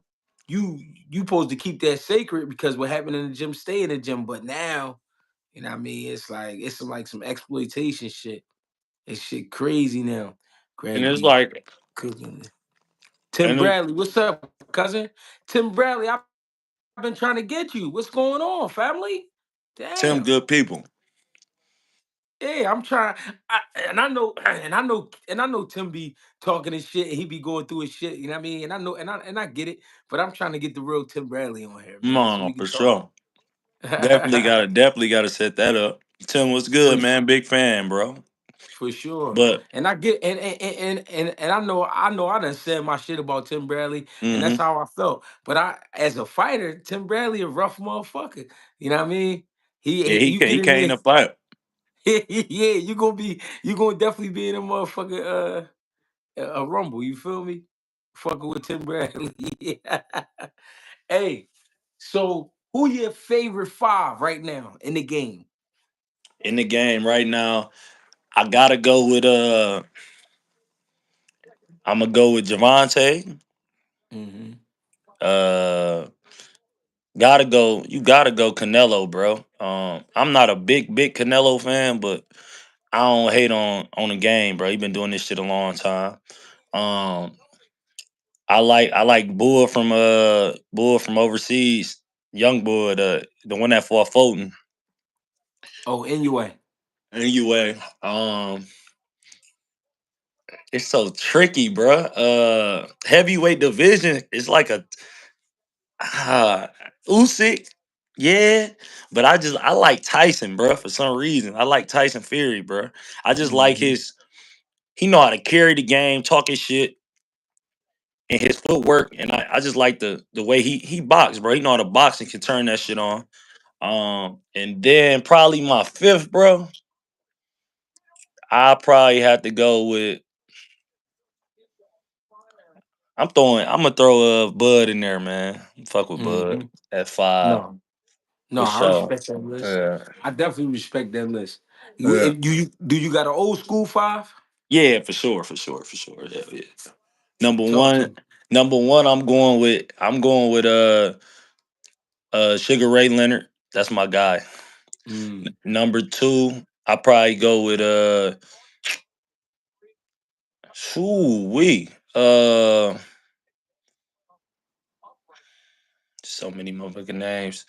[SPEAKER 1] you you supposed to keep that sacred because what happened in the gym stay in the gym. But now you know what I mean? It's some like some exploitation shit. It's shit crazy now.
[SPEAKER 2] And
[SPEAKER 1] Greg
[SPEAKER 2] it's
[SPEAKER 1] be
[SPEAKER 2] like
[SPEAKER 1] cooking it. Tim
[SPEAKER 2] and it,
[SPEAKER 1] Bradley, what's up, cousin? Tim Bradley, I've been trying to get you. What's going on, family? Damn.
[SPEAKER 2] Tim good people.
[SPEAKER 1] Yeah, I'm trying. And I know, and I know Tim be talking his shit, and he be going through his shit. You know what I mean? And I know, and I get it. But I'm trying to get the real Tim Bradley on here, man, so
[SPEAKER 2] No,
[SPEAKER 1] we can
[SPEAKER 2] for
[SPEAKER 1] talk.
[SPEAKER 2] sure. Definitely gotta set that up. Tim, what's
[SPEAKER 1] For
[SPEAKER 2] good, man? Big fan, bro.
[SPEAKER 1] For sure.
[SPEAKER 2] But
[SPEAKER 1] And I get and I know I done said my shit about Tim Bradley, and that's
[SPEAKER 2] hmm
[SPEAKER 1] how I felt. But I as a fighter, Tim Bradley a rough motherfucker. You know what I mean?
[SPEAKER 2] yeah,
[SPEAKER 1] You get
[SPEAKER 2] he
[SPEAKER 1] in
[SPEAKER 2] came
[SPEAKER 1] there,
[SPEAKER 2] to fight.
[SPEAKER 1] yeah, you gonna definitely be in a motherfucker a rumble, you feel me? Fucking with Tim Bradley. Yeah. Hey, so who your favorite five right now in the game?
[SPEAKER 2] In the game right now. I gotta go with I'm gonna go with Javante.
[SPEAKER 1] Hmm.
[SPEAKER 2] Uh you gotta go Canelo, bro. I'm not a big Canelo fan, but I don't hate on the game, bro. He been doing this shit a long time. Um I like Bull from overseas, young boy, the one that fought Fulton.
[SPEAKER 1] Oh, anyway.
[SPEAKER 2] Anyway, it's so tricky, bro. Heavyweight division is like a Usyk, yeah, but I like Tyson, bro. For some reason, I like Tyson Fury, bro. I just like
[SPEAKER 1] Hmm.
[SPEAKER 2] his. He know how to carry the game, talk his shit, and his footwork, and I just like the way he box, bro. He know how to box and can turn that shit on. And then probably my fifth, bro. I probably have to go with. I'm gonna throw Bud in there, man. Fuck with Bud
[SPEAKER 1] Hmm.
[SPEAKER 2] at five
[SPEAKER 1] No. No,
[SPEAKER 2] for
[SPEAKER 1] I
[SPEAKER 2] sure.
[SPEAKER 1] respect that list.
[SPEAKER 2] Yeah,
[SPEAKER 1] I definitely respect that list.
[SPEAKER 2] yeah.
[SPEAKER 1] Do you got an old school five?
[SPEAKER 2] Yeah, for sure. Yeah, yeah. Number
[SPEAKER 1] Talk to
[SPEAKER 2] one,
[SPEAKER 1] me.
[SPEAKER 2] number one, I'm going with Sugar Ray Leonard. That's my guy.
[SPEAKER 1] Mm.
[SPEAKER 2] Number two, I probably go with ooh wee. So many motherfucking names.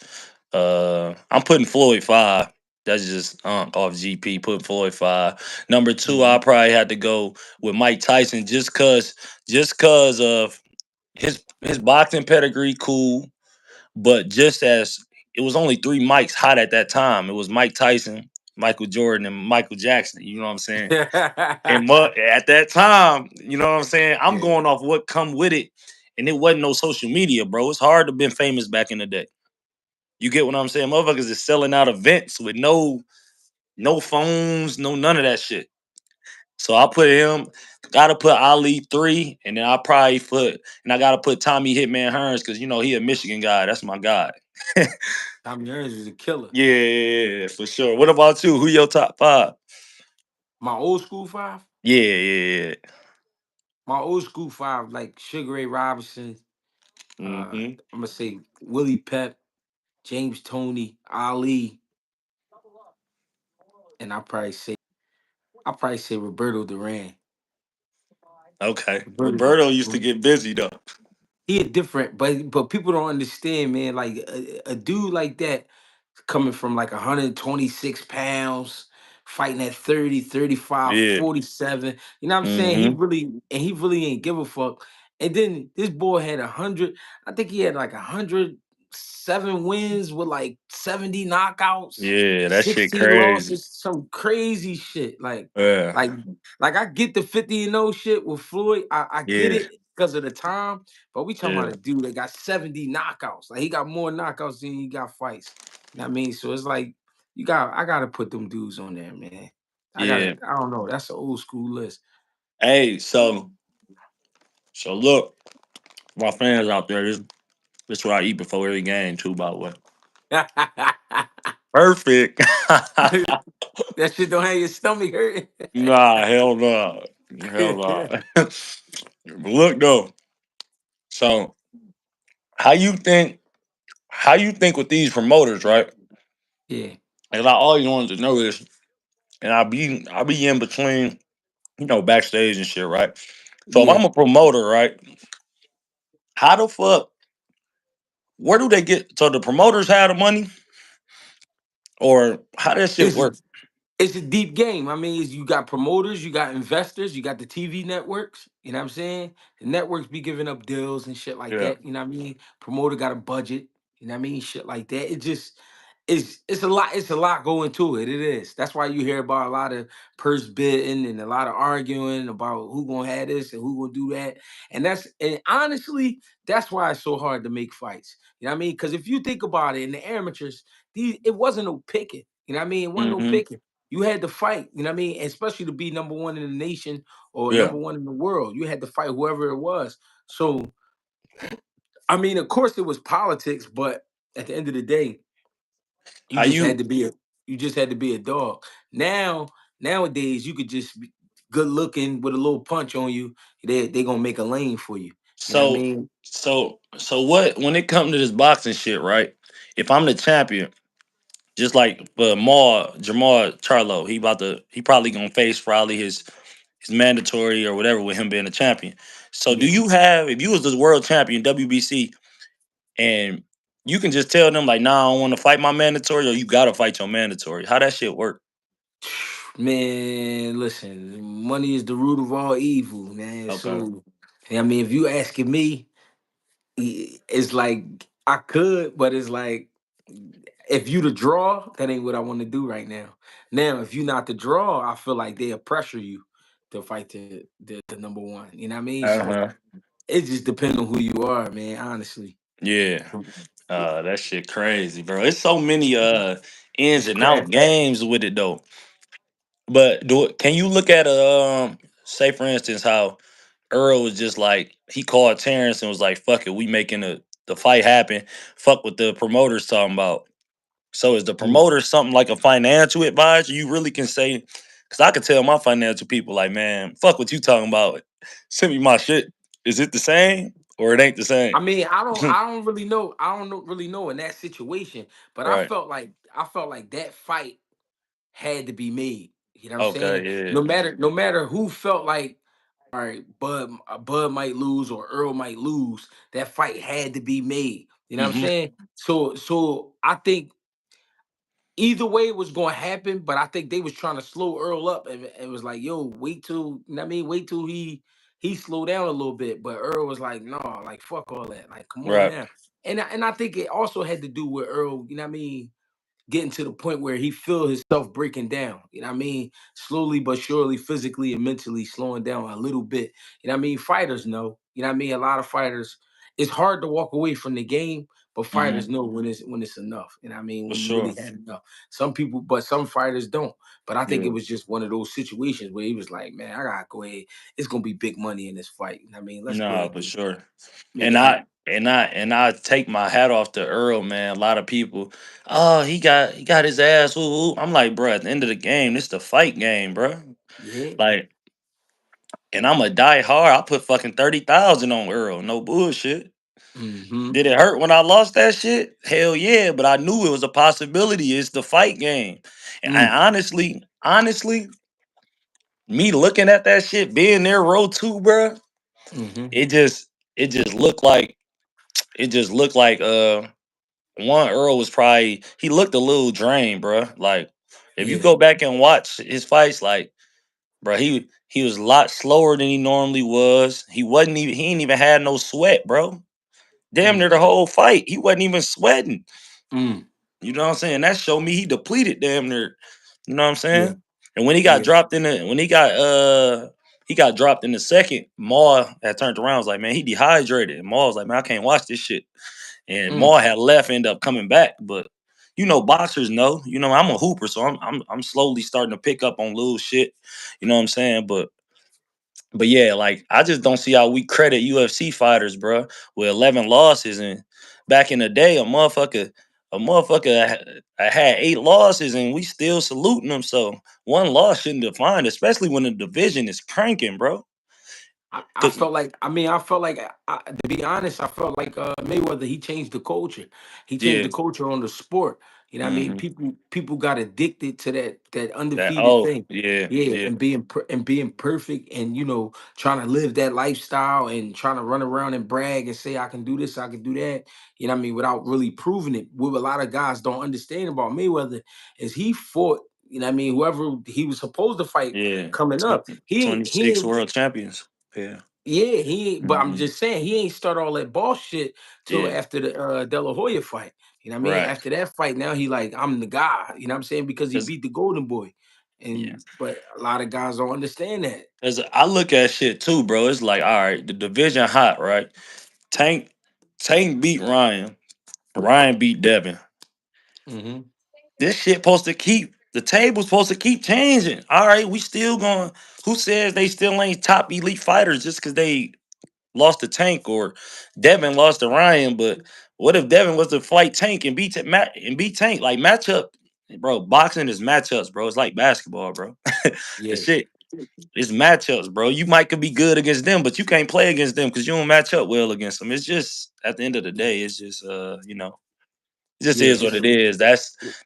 [SPEAKER 2] I'm putting Floyd five. That's just off GP. Put Floyd five. Number two, I
[SPEAKER 1] Mhm.
[SPEAKER 2] probably had to go with Mike Tyson just cause of his boxing pedigree. Cool, but just as it was only three mics hot at that time. It was Mike Tyson, Michael Jordan, and Michael Jackson. You know what I'm saying? And at that time, you know what I'm saying? I'm
[SPEAKER 1] Yeah.
[SPEAKER 2] going off what come with it. And it wasn't no social media, bro. It's hard to been famous back in the day. You get what I'm saying? Motherfuckers is selling out events with no phones, no none of that shit. So I put him, gotta put Ali three, and then I gotta put Tommy Hitman Hearns because you know he a Michigan guy. That's my guy.
[SPEAKER 1] Tommy Hearns was a killer.
[SPEAKER 2] Yeah, for sure. What about you? Who your top five?
[SPEAKER 1] My old school five.
[SPEAKER 2] Yeah.
[SPEAKER 1] My old school five, like Sugar Ray Robinson.
[SPEAKER 2] Mm-hmm.
[SPEAKER 1] I'm gonna say Willie Pep, James Tony, Ali, and I probably say Roberto Duran.
[SPEAKER 2] Okay.
[SPEAKER 1] Roberto,
[SPEAKER 2] Roberto used to get busy though.
[SPEAKER 1] he a different, but people don't understand, man. Like a dude like that coming from like 126 pounds, fighting at 30, 35,
[SPEAKER 2] Yeah.
[SPEAKER 1] 47. You know what I'm saying?
[SPEAKER 2] Mm-hmm.
[SPEAKER 1] He really ain't give a fuck. And then this boy had 100, I think he had like 107 wins with like 70 knockouts,
[SPEAKER 2] Yeah, that shit
[SPEAKER 1] 16
[SPEAKER 2] crazy.
[SPEAKER 1] losses, some crazy shit.
[SPEAKER 2] Yeah.
[SPEAKER 1] Like, like I get the 50-0 shit with Floyd. I get
[SPEAKER 2] Yeah.
[SPEAKER 1] it because of the time, but we talking
[SPEAKER 2] Yeah.
[SPEAKER 1] about a dude that got 70 knockouts. Like he got more knockouts than he got fights. You know what I mean? So it's like I gotta put them dudes on there, man.
[SPEAKER 2] Yeah.
[SPEAKER 1] I don't know. That's an old school list.
[SPEAKER 2] Hey, so look, my fans out there, this what I eat before every game too, by the way.
[SPEAKER 1] That
[SPEAKER 2] Perfect.
[SPEAKER 1] shit don't have your stomach hurting.
[SPEAKER 2] Nah, hell no. Hell no. But look though, so how you think how you think with these promoters, right?
[SPEAKER 1] Yeah,
[SPEAKER 2] And I always wanted to know this, and I be in between, backstage and shit, right? So if
[SPEAKER 1] yeah.
[SPEAKER 2] I'm a promoter, right? How the fuck? Where do they get? So the promoters have the money, or how that shit
[SPEAKER 1] It's
[SPEAKER 2] work?
[SPEAKER 1] it's a deep game. I mean, you got promoters, you got investors, you got the TV networks. You know what I'm saying? The networks be giving up deals and shit like
[SPEAKER 2] Yeah.
[SPEAKER 1] that. You know what I mean? Promoter got a budget. You know what I mean? Shit like that. It just it's a lot. It's a lot going to it. It is. That's why you hear about a lot of purse bidding and a lot of arguing about who gonna have this and who gonna do that. And honestly, that's why it's so hard to make fights. You know what I mean? Because if you think about it, in the amateurs, it wasn't no picking. You know what I mean? It wasn't no
[SPEAKER 2] Hmm.
[SPEAKER 1] picking. You had to fight, you know what I mean? Especially to be number one in the nation or
[SPEAKER 2] Yeah.
[SPEAKER 1] number one in the world. You had to fight whoever it was. So, I mean, of course it was politics, but at the end of the day, you
[SPEAKER 2] How
[SPEAKER 1] just had
[SPEAKER 2] you?
[SPEAKER 1] to be a you just had to be a dog. Nowadays you could just be good looking with a little punch on you. They gonna make a lane for you. You know what I
[SPEAKER 2] So
[SPEAKER 1] mean?
[SPEAKER 2] so what? When it comes to this boxing shit, right? If I'm the champion, just like Jamal Charlo, he probably gonna face probably his mandatory or whatever with him being a champion. So do
[SPEAKER 1] Yeah.
[SPEAKER 2] you have if you was the world champion WBC and you can just tell them like, nah, I don't want to fight my mandatory, or you gotta fight your mandatory. How that shit work?
[SPEAKER 1] Man, listen, money is the root of all evil, man.
[SPEAKER 2] Okay.
[SPEAKER 1] So, I mean, if you asking me, it's like I could, but it's like if you the draw, that ain't what I want to do right now. Now, if you not the draw, I feel like they'll pressure you to fight the number one. You know what I mean? So
[SPEAKER 2] Uh-huh.
[SPEAKER 1] it just depends on who you are, man. Honestly,
[SPEAKER 2] Yeah. That shit crazy, bro. It's so many ins
[SPEAKER 1] it's
[SPEAKER 2] and out
[SPEAKER 1] crazy.
[SPEAKER 2] games with it though. But can you look at say for instance how Earl was just like he called Terrence and was like, fuck it, we making the fight happen. Fuck what the promoters talking about. So is the promoter something like a financial advisor? You really can say, because I could tell my financial people like, man, fuck what you talking about. Send me my shit. Is it the same? or it ain't the same.
[SPEAKER 1] I mean, I don't really know. I don't know, really know in that situation, but
[SPEAKER 2] Right.
[SPEAKER 1] I felt like that fight had to be made. You know what I'm
[SPEAKER 2] Okay.
[SPEAKER 1] saying?
[SPEAKER 2] Yeah.
[SPEAKER 1] No matter who felt like, all right, Bud might lose or Earl might lose, that fight had to be made. You know what I'm
[SPEAKER 2] Hmm.
[SPEAKER 1] saying? So I think either way it was going to happen, but I think they was trying to slow Earl up and was like, yo, wait till, you know what I mean, wait till he slowed down a little bit. But Earl was like, no, like fuck all that, like come on
[SPEAKER 2] Right.
[SPEAKER 1] now. And I think it also had to do with Earl, you know what I mean, getting to the point where he feel himself breaking down. You know what I mean? Slowly but surely, physically and mentally slowing down a little bit. You know what I mean? Fighters know. You know what I mean? A lot of fighters, it's hard to walk away from the game, but fighters
[SPEAKER 2] Hmm.
[SPEAKER 1] know when it's enough. You know what I mean?
[SPEAKER 2] For
[SPEAKER 1] When you
[SPEAKER 2] sure.
[SPEAKER 1] really had enough. Some people, but some fighters don't. But I think it
[SPEAKER 2] Yeah.
[SPEAKER 1] was just one of those situations where he was like, man, I gotta go ahead. It's gonna be big money in this fight. You know what I mean? Let's go
[SPEAKER 2] Nah,
[SPEAKER 1] ahead
[SPEAKER 2] for
[SPEAKER 1] and
[SPEAKER 2] sure.
[SPEAKER 1] make
[SPEAKER 2] And
[SPEAKER 1] it
[SPEAKER 2] I
[SPEAKER 1] happen.
[SPEAKER 2] and I take my hat off to Earl, man. A lot of people, oh, he got his ass. Ooh, ooh. I'm like, bro, at the end of the game, this the fight game, bro.
[SPEAKER 1] Yeah.
[SPEAKER 2] Like, and I'm a die hard. I put fucking 30,000 on Earl. No bullshit.
[SPEAKER 1] Mm-hmm.
[SPEAKER 2] Did it hurt when I lost that shit? Hell yeah, but I knew it was a possibility. It's the fight game. And
[SPEAKER 1] Mm.
[SPEAKER 2] I honestly, me looking at that shit, being there row two, bro,
[SPEAKER 1] Mm-hmm.
[SPEAKER 2] it just it just looked like it just looked like one Earl was probably he looked a little drained, bro. Like if you
[SPEAKER 1] Yeah.
[SPEAKER 2] go back and watch his fights, like bro, he was a lot slower than he normally was. He ain't even had no sweat, bro. Damn
[SPEAKER 1] Mm.
[SPEAKER 2] near the whole fight, he wasn't even sweating.
[SPEAKER 1] Mm.
[SPEAKER 2] You know what I'm saying? That showed me he depleted damn near. You know what I'm
[SPEAKER 1] Yeah.
[SPEAKER 2] saying? And when
[SPEAKER 1] Yeah.
[SPEAKER 2] he got dropped in the second, Maul had turned around, was like, man, he dehydrated. And Maul was like, man, I can't watch this shit. And
[SPEAKER 1] Mm.
[SPEAKER 2] Maul had left, ended up coming back. But you know, boxers know. You know, I'm a hooper, so I'm slowly starting to pick up on little shit. You know what I'm saying? But yeah, like I just don't see how we credit UFC fighters, bro, with 11 losses. And back in the day, a motherfucker had 8 losses, and we still saluting them. So one loss shouldn't define, especially when the division is cranking, bro.
[SPEAKER 1] I
[SPEAKER 2] 'Cause-
[SPEAKER 1] felt like I felt like to be honest, I felt like Mayweather he changed the culture. He changed
[SPEAKER 2] yeah,
[SPEAKER 1] the culture on the sport. You know what I mean?
[SPEAKER 2] hmm
[SPEAKER 1] People got addicted to that
[SPEAKER 2] that
[SPEAKER 1] undefeated
[SPEAKER 2] oh
[SPEAKER 1] thing.
[SPEAKER 2] yeah,
[SPEAKER 1] Yeah,
[SPEAKER 2] yeah,
[SPEAKER 1] and being perfect and trying to live that lifestyle and trying to run around and brag and say I can do this, I can do that. You know what I mean? Without really proving it. What a lot of guys don't understand about Mayweather is he fought, you know what I mean, whoever he was supposed to fight
[SPEAKER 2] yeah.
[SPEAKER 1] coming up.
[SPEAKER 2] 26 world champions. Yeah,
[SPEAKER 1] Yeah, he ain't, but I'm
[SPEAKER 2] hmm
[SPEAKER 1] just saying he ain't start all that boss shit till
[SPEAKER 2] yeah,
[SPEAKER 1] after the De La Hoya fight. You know what I mean?
[SPEAKER 2] right.
[SPEAKER 1] After that fight, now he like, I'm the guy. You know what I'm saying? Because he
[SPEAKER 2] Cause
[SPEAKER 1] beat the Golden Boy.
[SPEAKER 2] yeah,
[SPEAKER 1] And but a lot of guys don't understand that.
[SPEAKER 2] cause I look at shit too, bro. It's like, all right, the division hot, right? Tank, Tank beat Ryan. Ryan beat Devin.
[SPEAKER 1] Hmm.
[SPEAKER 2] This shit supposed to keep the table's supposed to keep changing. All right, we still going. Who says they still ain't top elite fighters just because they lost to Tank or Devin lost to Ryan? But what if Devin was to fight Tank and beat Tank? Like matchup, bro. Boxing is matchups, bro. It's like basketball, bro. The
[SPEAKER 1] Yeah.
[SPEAKER 2] shit. It's matchups, bro. You might could be good against them, but you can't play against them because you don't match up well against them. It's just at the end of the
[SPEAKER 1] Yeah.
[SPEAKER 2] day, it's just it just
[SPEAKER 1] Yeah.
[SPEAKER 2] is what
[SPEAKER 1] It's
[SPEAKER 2] it is.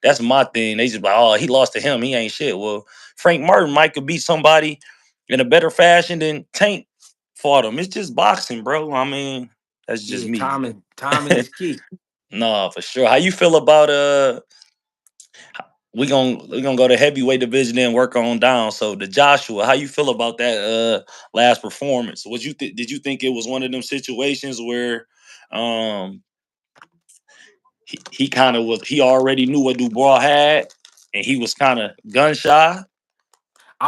[SPEAKER 2] That's my thing. They just like, oh, he lost to him. He ain't shit. Well, Frank Martin might could beat somebody in a better fashion than Tank fought him. It's just boxing, bro. I mean, that's just
[SPEAKER 1] yeah,
[SPEAKER 2] me.
[SPEAKER 1] timing is key.
[SPEAKER 2] No, for sure. How you feel about we gonna go to heavyweight division and work on down. So the Joshua, how you feel about that last performance? Did you think it was one of them situations where um he kind of was he already knew what Dubois had and he was kind of gun shy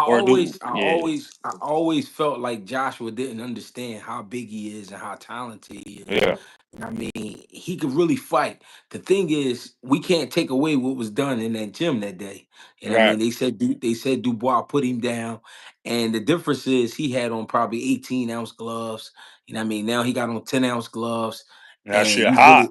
[SPEAKER 2] or do yeah,
[SPEAKER 1] I always felt like Joshua didn't understand how big he is and how talented he is.
[SPEAKER 2] yeah,
[SPEAKER 1] I mean, he could really fight. The thing is, we can't take away what was done in that gym that day. And I
[SPEAKER 2] right.
[SPEAKER 1] mean, they said Dubois put him down, and the difference is he had on probably 18-ounce gloves. You know what I mean? Now he got on 10-ounce gloves,
[SPEAKER 2] That
[SPEAKER 1] and
[SPEAKER 2] shit
[SPEAKER 1] you
[SPEAKER 2] hot.
[SPEAKER 1] really,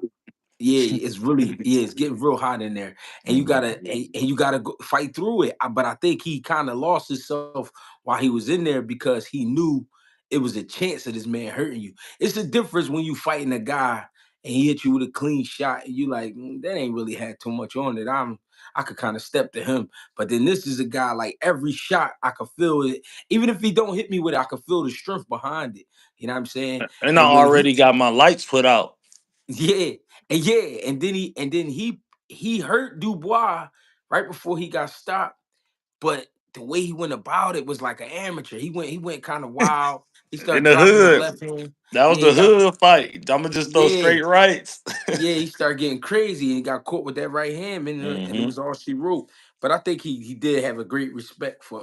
[SPEAKER 1] yeah, it's really, yeah, it's getting real hot in there, and you gotta go, fight through it. But I think he kind of lost himself while he was in there because he knew. it was a chance of this man hurting you. It's a difference when you fighting a guy and he hit you with a clean shot and you like, that ain't really had too much on it. I could kind of step to him. But then this is a guy like every shot I could feel it. Even if he don't hit me with it, I could feel the strength behind it. You know what I'm saying?
[SPEAKER 2] And I
[SPEAKER 1] And when he
[SPEAKER 2] already got my lights put out.
[SPEAKER 1] yeah, and then he hurt Dubois right before he got stopped. But the way he went about it was like an amateur. He went kind of wild. He
[SPEAKER 2] In
[SPEAKER 1] started
[SPEAKER 2] the
[SPEAKER 1] dropping his
[SPEAKER 2] hood.
[SPEAKER 1] left hand.
[SPEAKER 2] That was
[SPEAKER 1] Yeah, he
[SPEAKER 2] the
[SPEAKER 1] got
[SPEAKER 2] hood fight. I'ma just throw
[SPEAKER 1] yeah,
[SPEAKER 2] straight rights.
[SPEAKER 1] yeah. He started getting crazy and he got caught with that right hand, and it
[SPEAKER 2] Hmm.
[SPEAKER 1] was all she wrote. But I think he did have a great respect for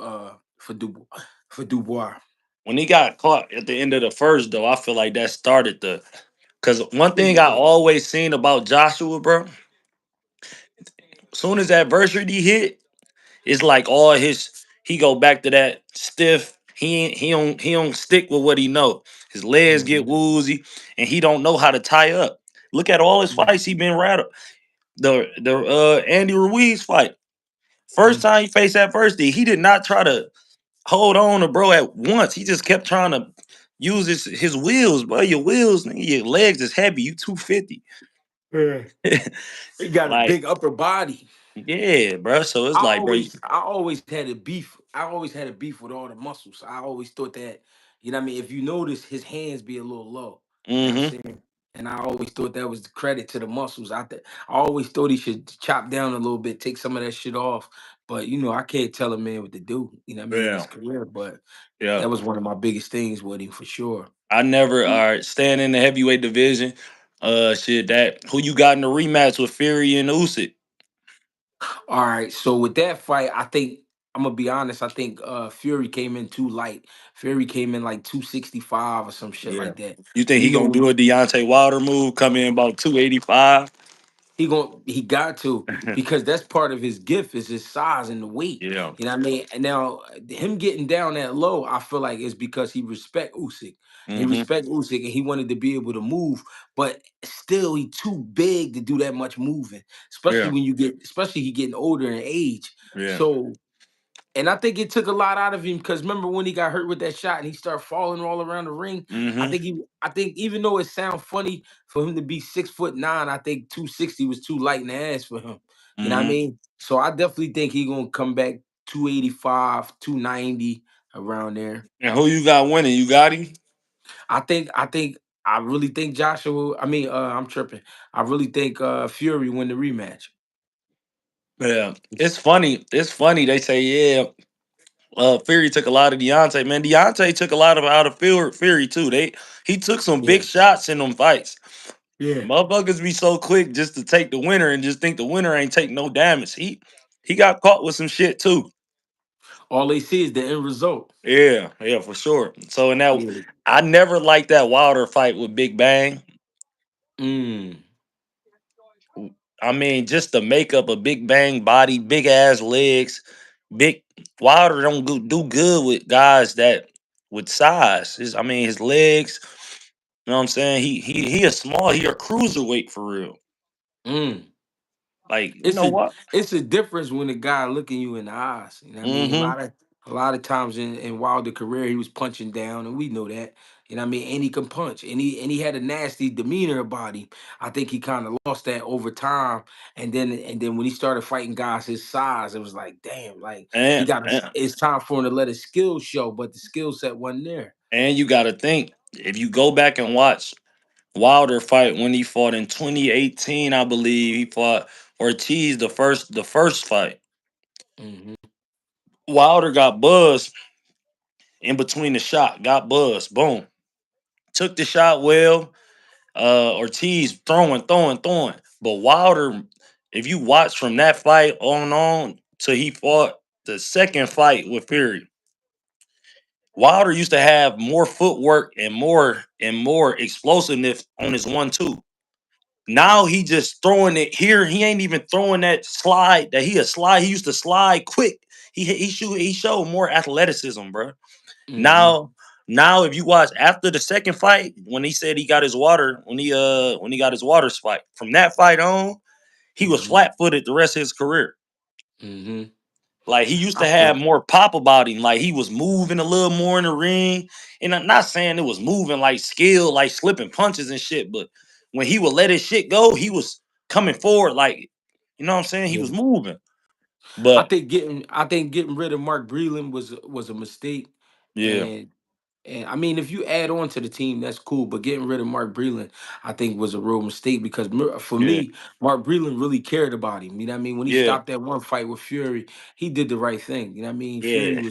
[SPEAKER 1] Dubois for Dubois.
[SPEAKER 2] When he got caught at the end of the first, though, I feel like that started the. Because one thing I
[SPEAKER 1] Yeah.
[SPEAKER 2] always seen about Joshua, bro, soon as adversity hit, it's like all his he go back to that stiff. He don't stick with what he know. His legs get
[SPEAKER 1] Mhm.
[SPEAKER 2] woozy, and he don't know how to tie up. Look at all his fights he been rattled. The Andy Ruiz fight. First
[SPEAKER 1] Mhm.
[SPEAKER 2] time he faced adversity, he did not try to hold on to bro at once. He just kept trying to use his wheels, bro. Your wheels, nigga, your legs is heavy. You 250.
[SPEAKER 1] Yeah. He got a
[SPEAKER 2] Like,
[SPEAKER 1] big upper body.
[SPEAKER 2] yeah, bro. So it's
[SPEAKER 1] I
[SPEAKER 2] like, bro.
[SPEAKER 1] always, I always had a beef. I always had a beef with all the muscles. I always thought that, you know what I mean? If you notice, his hands be a little low. You know what I'm
[SPEAKER 2] Mm-hmm.
[SPEAKER 1] saying? And I always thought that was the credit to the muscles out there. I always thought he should chop down a little bit, take some of that shit off. But I can't tell a man what to do, you know what I mean, in his
[SPEAKER 2] Yeah.
[SPEAKER 1] career. But
[SPEAKER 2] Yeah.
[SPEAKER 1] that was one of my biggest things with him for sure.
[SPEAKER 2] I never all right, staying in the heavyweight division. Shit, that who you got in the rematch with Fury and Usyk?
[SPEAKER 1] All right, so with that fight, I think I'm gonna be honest. I think Fury came in too light. Fury came in like 265 or some shit
[SPEAKER 2] Yeah.
[SPEAKER 1] like that.
[SPEAKER 2] You think
[SPEAKER 1] He
[SPEAKER 2] he gonna
[SPEAKER 1] gonna
[SPEAKER 2] do a Deontay Wilder move? Come in about 285?
[SPEAKER 1] he got to, because that's part of his gift is his size and the weight.
[SPEAKER 2] Yeah.
[SPEAKER 1] You know what I mean? And now him getting down that low, I feel like is because he respect Usyk. He
[SPEAKER 2] Mm-hmm.
[SPEAKER 1] respect Usyk and he wanted to be able to move, but still he too big to do that much moving. Especially
[SPEAKER 2] Yeah.
[SPEAKER 1] when especially he getting older in age.
[SPEAKER 2] Yeah.
[SPEAKER 1] So and I think it took a lot out of him because remember when he got hurt with that shot and he started falling all around the ring.
[SPEAKER 2] Mm-hmm.
[SPEAKER 1] I think even though it sounds funny for him to be 6'9", I think 260 was too light in the ass for him. You know what I
[SPEAKER 2] Mm-hmm.
[SPEAKER 1] mean? So I definitely think he gonna come back 285, 290 around there.
[SPEAKER 2] And who you got winning? You got him?
[SPEAKER 1] I really think Joshua. I mean, I'm tripping. I really think Fury win the rematch.
[SPEAKER 2] Yeah. It's funny. It's funny. They say, yeah, Fury took a lot of Deontay. Man, Deontay took a lot of out of Fury too. He took some big
[SPEAKER 1] Yeah.
[SPEAKER 2] shots in them fights.
[SPEAKER 1] Yeah.
[SPEAKER 2] Motherfuckers be so quick just to take the winner and just think the winner ain't take no damage. He got caught with some shit too.
[SPEAKER 1] All they see is the end result.
[SPEAKER 2] Yeah, yeah, for sure. So in that,
[SPEAKER 1] Yeah.
[SPEAKER 2] I never liked that Wilder fight with Big Bang.
[SPEAKER 1] Mm.
[SPEAKER 2] I mean, just the makeup of Big Bang body, big ass legs, big Wilder don't do good with guys that with size. I mean, his legs. You know what I'm saying? He a small. He a cruiserweight for real.
[SPEAKER 1] Mm.
[SPEAKER 2] Like you
[SPEAKER 1] It's
[SPEAKER 2] know
[SPEAKER 1] a
[SPEAKER 2] what?
[SPEAKER 1] it's a difference when a guy looking you in the eyes. You know what I mean?
[SPEAKER 2] Mm-hmm.
[SPEAKER 1] A lot of times in Wilder career he was punching down, and we know that. You know what I mean? And he can punch, and he had a nasty demeanor about him. I think he kind of lost that over time, and then when he started fighting guys his size, it was like, damn, like he
[SPEAKER 2] And,
[SPEAKER 1] got.
[SPEAKER 2] and
[SPEAKER 1] It's time for him to let his skills show, but the skill set wasn't there.
[SPEAKER 2] and you got to think if you go back and watch Wilder fight when he fought in 2018, I believe he fought Ortiz the first fight.
[SPEAKER 1] Hmm.
[SPEAKER 2] Wilder got buzzed in between the shot, got buzzed, boom, took the shot well. Ortiz throwing, but Wilder, if you watch from that fight on till he fought the second fight with Fury, Wilder used to have more footwork and more explosiveness on his 1-2. Now he just throwing it here. He ain't even throwing that slide that he a slide. He used to slide quick. He showed more athleticism, bro.
[SPEAKER 1] Hmm.
[SPEAKER 2] Now if you watch after the second fight, when he said he got his water, when he got his water spike, from that fight on, he was
[SPEAKER 1] Hmm.
[SPEAKER 2] flat footed the rest of his career.
[SPEAKER 1] Hmm.
[SPEAKER 2] Like he used
[SPEAKER 1] I
[SPEAKER 2] to
[SPEAKER 1] feel
[SPEAKER 2] have
[SPEAKER 1] it.
[SPEAKER 2] more pop about him. Like he was moving a little more in the ring. And I'm not saying it was moving like skill, like slipping punches and shit, but when he would let his shit go, he was coming forward like, you know what I'm saying? He
[SPEAKER 1] Yeah.
[SPEAKER 2] was moving. But
[SPEAKER 1] I think getting rid of Mark Breland was a mistake,
[SPEAKER 2] yeah,
[SPEAKER 1] and I mean if you add on to the team that's cool, but getting rid of Mark Breland I think was a real mistake because for
[SPEAKER 2] yeah,
[SPEAKER 1] me Mark Breland really cared about him. You know what I mean? When he
[SPEAKER 2] yeah,
[SPEAKER 1] stopped that one fight with Fury, he did the right thing. You know what I mean?
[SPEAKER 2] yeah,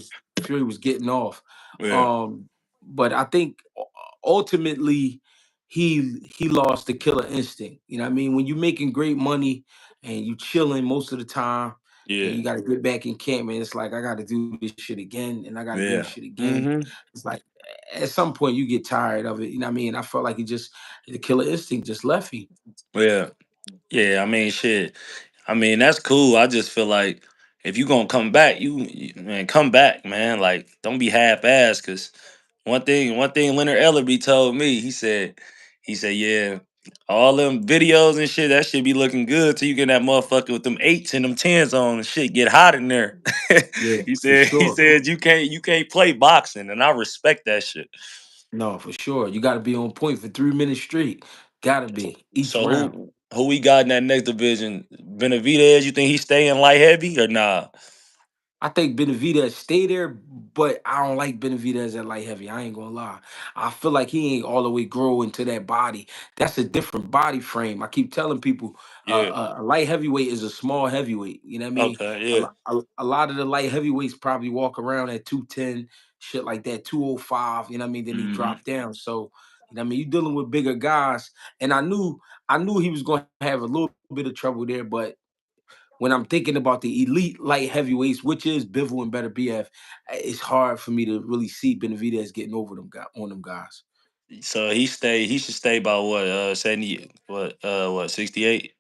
[SPEAKER 1] Fury was getting off,
[SPEAKER 2] yeah,
[SPEAKER 1] um, but I think ultimately he lost the killer instinct. You know what I mean? When you're making great money and you chilling most of the time and
[SPEAKER 2] yeah,
[SPEAKER 1] you got to get back in camp, man. It's like I got to do this shit again, and I got to do this
[SPEAKER 2] yeah.
[SPEAKER 1] shit again.
[SPEAKER 2] Hmm.
[SPEAKER 1] It's like at some point you get tired of it. You know what I mean? I felt like the killer instinct just left him.
[SPEAKER 2] Yeah. Yeah, I mean, shit. I mean, that's cool. I just feel like if you gonna come back, man, come back, man. Like, don't be half-assed. Cause one thing Leonard Ellerby told me, he said, yeah, all them videos and shit, that shit be looking good till you get that motherfucker with them eights and them tens on and shit get hot in there.
[SPEAKER 1] Yeah,
[SPEAKER 2] he
[SPEAKER 1] for
[SPEAKER 2] said, he
[SPEAKER 1] sure.
[SPEAKER 2] said you can't play boxing, and I respect that shit.
[SPEAKER 1] No, for sure. You got to be on point for 3 minutes straight. Got to be each
[SPEAKER 2] So
[SPEAKER 1] round.
[SPEAKER 2] who we got in that next division? Benavidez, you think he's staying light heavy or nah?
[SPEAKER 1] I think Benavidez stay there, but I don't like Benavidez at light heavy. I ain't gonna lie. I feel like he ain't all the way grow into that body. That's a different body frame. I keep telling people,
[SPEAKER 2] Yeah.
[SPEAKER 1] a light heavyweight is a small heavyweight. You know what I mean?
[SPEAKER 2] Okay. Yeah.
[SPEAKER 1] A lot of the light heavyweights probably walk around at 210, shit like that, 205. You know what I mean? Then he
[SPEAKER 2] Hmm.
[SPEAKER 1] dropped down. So you know what I mean? You dealing with bigger guys, and I knew he was gonna have a little bit of trouble there, but when I'm thinking about the elite light heavyweights, which is Bivol and Beterbiev, it's hard for me to really see Benavidez getting over them guy on them guys.
[SPEAKER 2] So he should stay about what 70 what 68?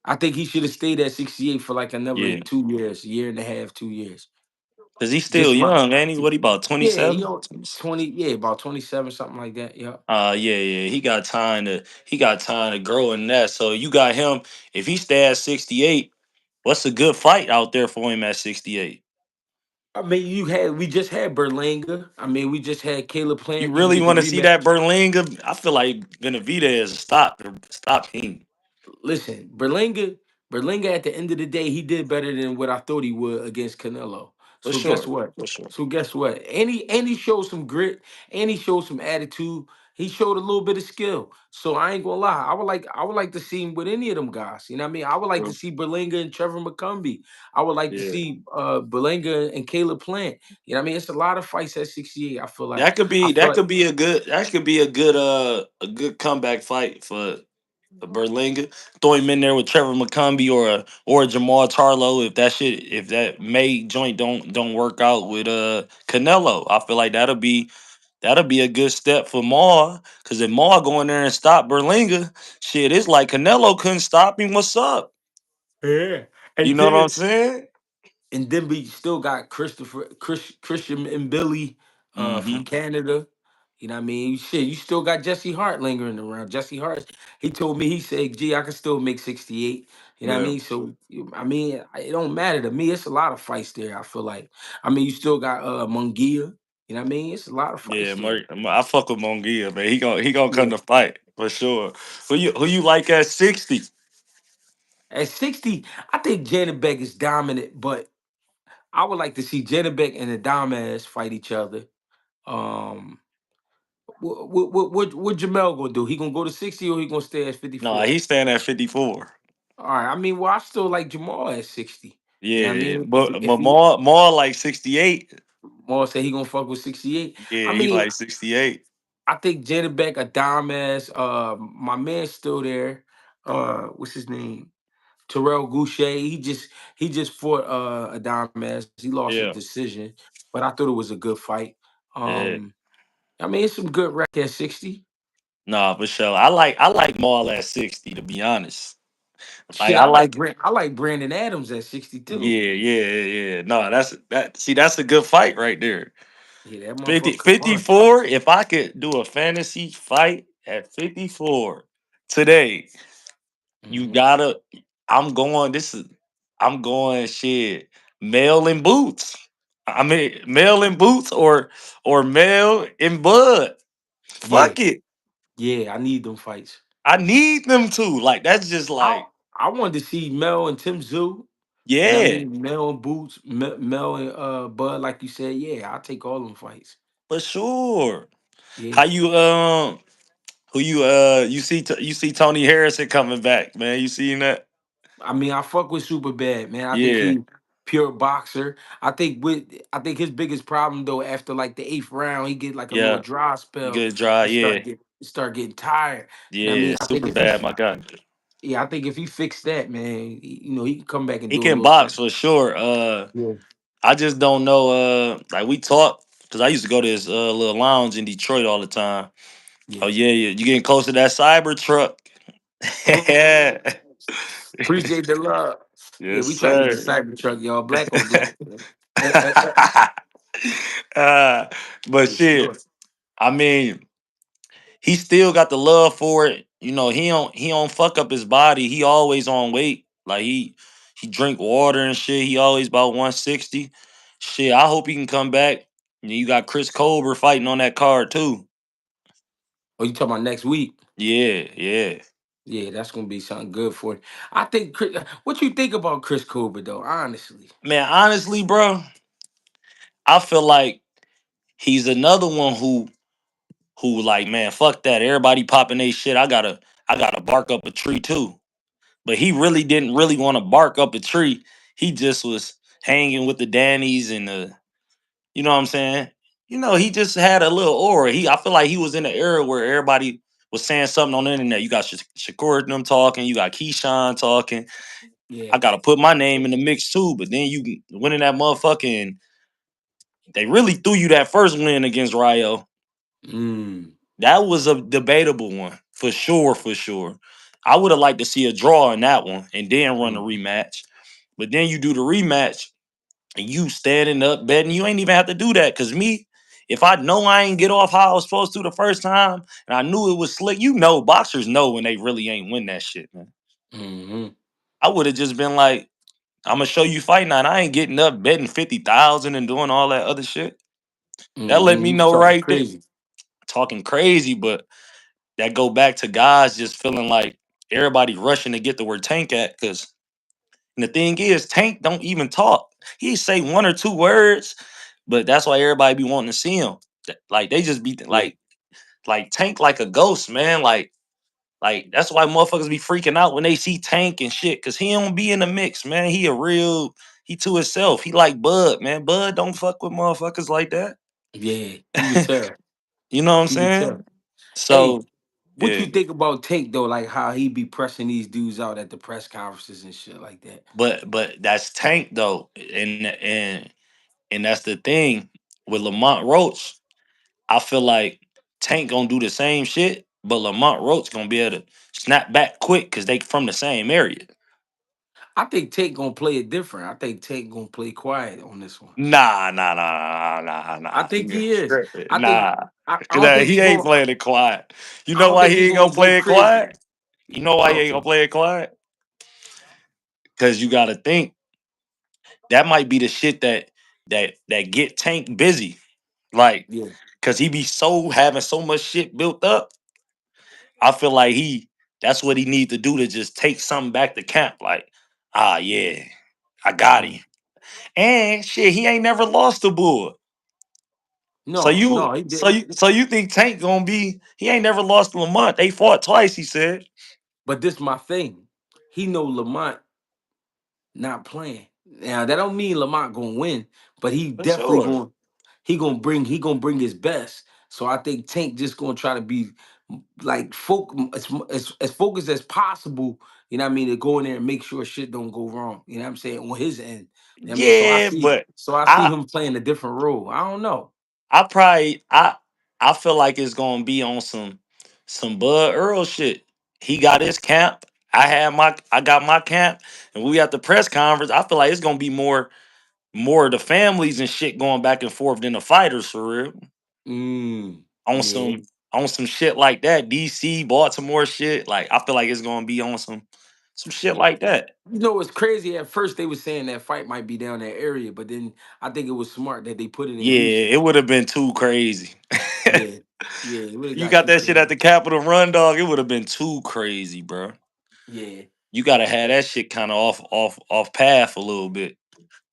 [SPEAKER 1] I think he should have stayed at 68 for like another
[SPEAKER 2] Yeah.
[SPEAKER 1] 2 years, year and a half, 2 years.
[SPEAKER 2] Cuz he's still
[SPEAKER 1] Just my
[SPEAKER 2] young, ain't he? What he about
[SPEAKER 1] yeah,
[SPEAKER 2] 27?
[SPEAKER 1] yo, 20, yeah, about 27, something like that. Yeah.
[SPEAKER 2] Yeah, yeah. He got time to grow in that. So you got him if he stay at 68, what's a good fight out there for him at 68?
[SPEAKER 1] I mean, we just had Berlanga. I mean, we just had Caleb
[SPEAKER 2] You
[SPEAKER 1] Plant. You can
[SPEAKER 2] really
[SPEAKER 1] get the
[SPEAKER 2] want to see that
[SPEAKER 1] rematch.
[SPEAKER 2] Berlinga? I feel like Benavidez stop him.
[SPEAKER 1] Listen, Berlinga at the end of the day, he did better than what I thought he would against Canelo.
[SPEAKER 2] For
[SPEAKER 1] So guess
[SPEAKER 2] sure.
[SPEAKER 1] what?
[SPEAKER 2] For sure.
[SPEAKER 1] So guess what? And he showed some grit and he showed some attitude. He showed a little bit of skill. So I ain't gonna lie. I would like to see him with any of them guys. You know what I mean? I would like to
[SPEAKER 2] True.
[SPEAKER 1] see Berlinga and Trevor McCumbee. I would like to
[SPEAKER 2] Yeah.
[SPEAKER 1] see Berlinga and Caleb Plant. You know what I mean? It's a lot of fights at 68.
[SPEAKER 2] That could be a good comeback fight for Berlinga. Throw him in there with Trevor McCumbee or a Jamal Charlo if that May joint don't work out with Canelo. I feel like that'll be a good step for Maul. Cause if Maul go in there and stop Berlinga, shit, it's like Canelo couldn't stop him. What's up?
[SPEAKER 1] Yeah.
[SPEAKER 2] You
[SPEAKER 1] And
[SPEAKER 2] know what I'm
[SPEAKER 1] then
[SPEAKER 2] saying?
[SPEAKER 1] we still got Christian and Billy from
[SPEAKER 2] Mm-hmm.
[SPEAKER 1] Canada. You know what I mean? Shit, you still got Jesse Hart lingering around. Jesse Hart, he told me, he said, gee, I can still make 68. You know what I
[SPEAKER 2] Yeah.
[SPEAKER 1] mean? So, I mean, it don't matter to me. It's a lot of fights there, I feel like. I mean, you still got Mungia. You know what I mean? It's a lot of
[SPEAKER 2] Yeah,
[SPEAKER 1] fights there.
[SPEAKER 2] I fuck with Mongia, man. He gonna come
[SPEAKER 1] Yeah.
[SPEAKER 2] to fight for sure. Who you like at 60?
[SPEAKER 1] At 60, I think Janet Beck is dominant, but I would like to see Janet Beck and the Damas fight each other. Um, what Jamel gonna do? He gonna go to 60 or he gonna stay at
[SPEAKER 2] No,
[SPEAKER 1] 54?
[SPEAKER 2] he's staying at 54.
[SPEAKER 1] All right. I mean, well, I still like Jamal at 60. You know what I
[SPEAKER 2] Yeah,
[SPEAKER 1] mean?
[SPEAKER 2] but
[SPEAKER 1] If he
[SPEAKER 2] more like 68.
[SPEAKER 1] Maul say he gonna fuck with 68. I
[SPEAKER 2] Yeah, he
[SPEAKER 1] mean,
[SPEAKER 2] like 68.
[SPEAKER 1] I think Jada Beck, Adames, my man's still there. What's his name? Terrell Goucher. He just fought Adames. He lost a
[SPEAKER 2] Yeah,
[SPEAKER 1] decision, but I thought it was a good fight.
[SPEAKER 2] yeah.
[SPEAKER 1] I mean, it's some good rec at 60.
[SPEAKER 2] Nah, for sure. I like Maul at 60, to be honest. Like
[SPEAKER 1] Shit,
[SPEAKER 2] I like
[SPEAKER 1] I like Brandon Adams at 62.
[SPEAKER 2] yeah, yeah, yeah. No, that's a good fight right there.
[SPEAKER 1] Yeah, that
[SPEAKER 2] 50
[SPEAKER 1] motherfucker could punch.
[SPEAKER 2] 54. If I could do a fantasy fight at 54 today, you
[SPEAKER 1] Hmm.
[SPEAKER 2] gotta I'm going this is I'm going shit. Mel in boots. I mean, Mel in boots or Mel in Bud.
[SPEAKER 1] Yeah,
[SPEAKER 2] Fuck it.
[SPEAKER 1] yeah, I need them fights.
[SPEAKER 2] I need them to. Like that's just
[SPEAKER 1] I
[SPEAKER 2] like
[SPEAKER 1] I wanted to see Mel and Tim Zoo. You know what I
[SPEAKER 2] yeah,
[SPEAKER 1] mean? Mel and Boots, Mel and Bud, like you said. Yeah, I'll take all them fights.
[SPEAKER 2] for sure.
[SPEAKER 1] Yeah.
[SPEAKER 2] How you who you see Tony Harrison coming back, man? You seen that?
[SPEAKER 1] I mean, I fuck with Super Bad, man. I think
[SPEAKER 2] Yeah,
[SPEAKER 1] he pure boxer. I think his biggest problem though, after like the eighth round, he get like a little
[SPEAKER 2] yeah.
[SPEAKER 1] dry spell
[SPEAKER 2] Good dry,
[SPEAKER 1] and
[SPEAKER 2] yeah.
[SPEAKER 1] start getting tired. You know what I mean?
[SPEAKER 2] Yeah,
[SPEAKER 1] I think
[SPEAKER 2] super
[SPEAKER 1] if he
[SPEAKER 2] bad, my guy.
[SPEAKER 1] yeah, I think if he fixed that, man, he can come back and
[SPEAKER 2] He
[SPEAKER 1] do a
[SPEAKER 2] can
[SPEAKER 1] little
[SPEAKER 2] box
[SPEAKER 1] something.
[SPEAKER 2] for sure.
[SPEAKER 1] Yeah.
[SPEAKER 2] I just don't know. Like we talked because I used to go to this little lounge in Detroit all the time. Oh
[SPEAKER 1] Yeah.
[SPEAKER 2] yeah, yeah. You getting close to that cyber truck?
[SPEAKER 1] Mm.
[SPEAKER 2] Yeah.
[SPEAKER 1] Appreciate the love. Yeah,
[SPEAKER 2] Yes,
[SPEAKER 1] we try to get the
[SPEAKER 2] sir.
[SPEAKER 1] Cybertruck, y'all. Black on black. Man.
[SPEAKER 2] uh, but
[SPEAKER 1] For
[SPEAKER 2] shit,
[SPEAKER 1] sure.
[SPEAKER 2] I mean, he still got the love for it. You know, he don't fuck up his body. He always on weight. Like he drink water and shit. He always about 160. Shit, I hope he can come back. And you got Chris Colbert fighting on that card too.
[SPEAKER 1] Oh, you talking about next week?
[SPEAKER 2] Yeah, yeah.
[SPEAKER 1] Yeah, that's gonna be something good for you. I think. What you think about Chris Colbert though? Honestly,
[SPEAKER 2] Man, honestly, bro, I feel like he's another one who like, man, fuck that. Everybody popping they shit. I gotta bark up a tree too. But he really didn't really want to bark up a tree. He just was hanging with the Dannies and the, you know what I'm saying? You know, he just had a little aura. I feel like he was in an era where everybody was saying something on the internet. You got Shakur and them talking, you got Keyshawn talking.
[SPEAKER 1] yeah.
[SPEAKER 2] I gotta put my name in the mix too. But then you winning that motherfucking, they really threw you that first win against Ryo.
[SPEAKER 1] Mm,
[SPEAKER 2] That was a debatable one for sure, for sure. I would have liked to see a draw in that one and then run a
[SPEAKER 1] mm,
[SPEAKER 2] rematch. But then you do the rematch and you standing up betting, you ain't even have to do that. Cause me, if I know I ain't get off how I was supposed to the first time and I knew it was slick, you know, boxers know when they really ain't win that shit, man.
[SPEAKER 1] mm,
[SPEAKER 2] I would have just been like, I'm gonna show you fight night. I ain't getting up betting 50,000 and doing all that other shit. That let me
[SPEAKER 1] You
[SPEAKER 2] know
[SPEAKER 1] talking
[SPEAKER 2] right there.
[SPEAKER 1] crazy?
[SPEAKER 2] Talking crazy, but that go back to guys just feeling like everybody rushing to get to where Tank at. Cause and the thing is, Tank don't even talk. He say one or two words, but that's why everybody be wanting to see him. Like they just be
[SPEAKER 1] Yeah.
[SPEAKER 2] like Tank like a ghost, man. Like that's why motherfuckers be freaking out when they see Tank and shit. Cause he don't be in the mix, man. He to himself. He like Bud, man. Bud don't fuck with motherfuckers like that.
[SPEAKER 1] Yeah, you can tell.
[SPEAKER 2] You know what I'm
[SPEAKER 1] You can tell.
[SPEAKER 2] saying?
[SPEAKER 1] Hey,
[SPEAKER 2] So
[SPEAKER 1] what you
[SPEAKER 2] yeah.
[SPEAKER 1] think about Tank though? Like how he be pressing these dudes out at the press conferences and shit like that.
[SPEAKER 2] But that's Tank though, and that's the thing with Lamont Roach. I feel like Tank gonna do the same shit, but Lamont Roach gonna be able to snap back quick because they from the same area.
[SPEAKER 1] I think Tank gonna play it different. I think Tank gonna play quiet on this one.
[SPEAKER 2] Nah, nah, nah, nah, nah,
[SPEAKER 1] I
[SPEAKER 2] nah.
[SPEAKER 1] think he is. I think
[SPEAKER 2] Nah.
[SPEAKER 1] I don't
[SPEAKER 2] Nah,
[SPEAKER 1] think
[SPEAKER 2] he
[SPEAKER 1] he
[SPEAKER 2] ain't
[SPEAKER 1] going.
[SPEAKER 2] playing it quiet. You
[SPEAKER 1] I
[SPEAKER 2] know
[SPEAKER 1] don't
[SPEAKER 2] why
[SPEAKER 1] think
[SPEAKER 2] he
[SPEAKER 1] he
[SPEAKER 2] ain't gonna
[SPEAKER 1] gonna go
[SPEAKER 2] play it
[SPEAKER 1] crazy.
[SPEAKER 2] quiet? You know why he
[SPEAKER 1] Talk
[SPEAKER 2] ain't
[SPEAKER 1] to
[SPEAKER 2] gonna
[SPEAKER 1] me.
[SPEAKER 2] play it quiet? Because you gotta think that might be the shit that get Tank busy. Like,
[SPEAKER 1] Yeah.
[SPEAKER 2] cause he be so having so much shit built up. I feel like that's what he need to do to just take something back to camp. Like, ah yeah, I got
[SPEAKER 1] Mm.
[SPEAKER 2] him. And shit, he ain't never lost a bull. So
[SPEAKER 1] No,
[SPEAKER 2] you
[SPEAKER 1] no, he
[SPEAKER 2] so
[SPEAKER 1] didn't.
[SPEAKER 2] you so you think Tank gonna be he ain't never lost to Lamont. They fought twice, he said.
[SPEAKER 1] But this my thing. He know Lamont not playing. Now that don't mean Lamont gonna win, but he
[SPEAKER 2] For
[SPEAKER 1] definitely
[SPEAKER 2] sure.
[SPEAKER 1] going he gonna bring his best. So I think Tank just gonna try to be like as focused as possible. You know what I mean? To go in there and make sure shit don't go wrong. You know what I'm saying on his end. You know what I mean?
[SPEAKER 2] Yeah, but
[SPEAKER 1] So I see
[SPEAKER 2] I
[SPEAKER 1] him playing a different role. I don't know.
[SPEAKER 2] I probably I feel like it's gonna be on some Bud Earl shit. He got his camp. I got my camp, and we at the press conference. I feel like it's gonna be more of the families and shit going back and forth than the fighters for real. On
[SPEAKER 1] Yeah.
[SPEAKER 2] some on some shit like that. DC, Baltimore shit. Like I feel like it's gonna be on some shit like that.
[SPEAKER 1] You know, it's crazy. At first, they were saying that fight might be down that area, but then I think it was smart that they put it in
[SPEAKER 2] Yeah,
[SPEAKER 1] Houston.
[SPEAKER 2] it would have been too crazy.
[SPEAKER 1] Yeah, yeah, it would have
[SPEAKER 2] You
[SPEAKER 1] got
[SPEAKER 2] got
[SPEAKER 1] too
[SPEAKER 2] that shit at
[SPEAKER 1] crazy.
[SPEAKER 2] the Capitol Run, dog. It would have been too crazy, bro.
[SPEAKER 1] Yeah,
[SPEAKER 2] You gotta
[SPEAKER 1] yeah,
[SPEAKER 2] have that shit kind of off path a little bit.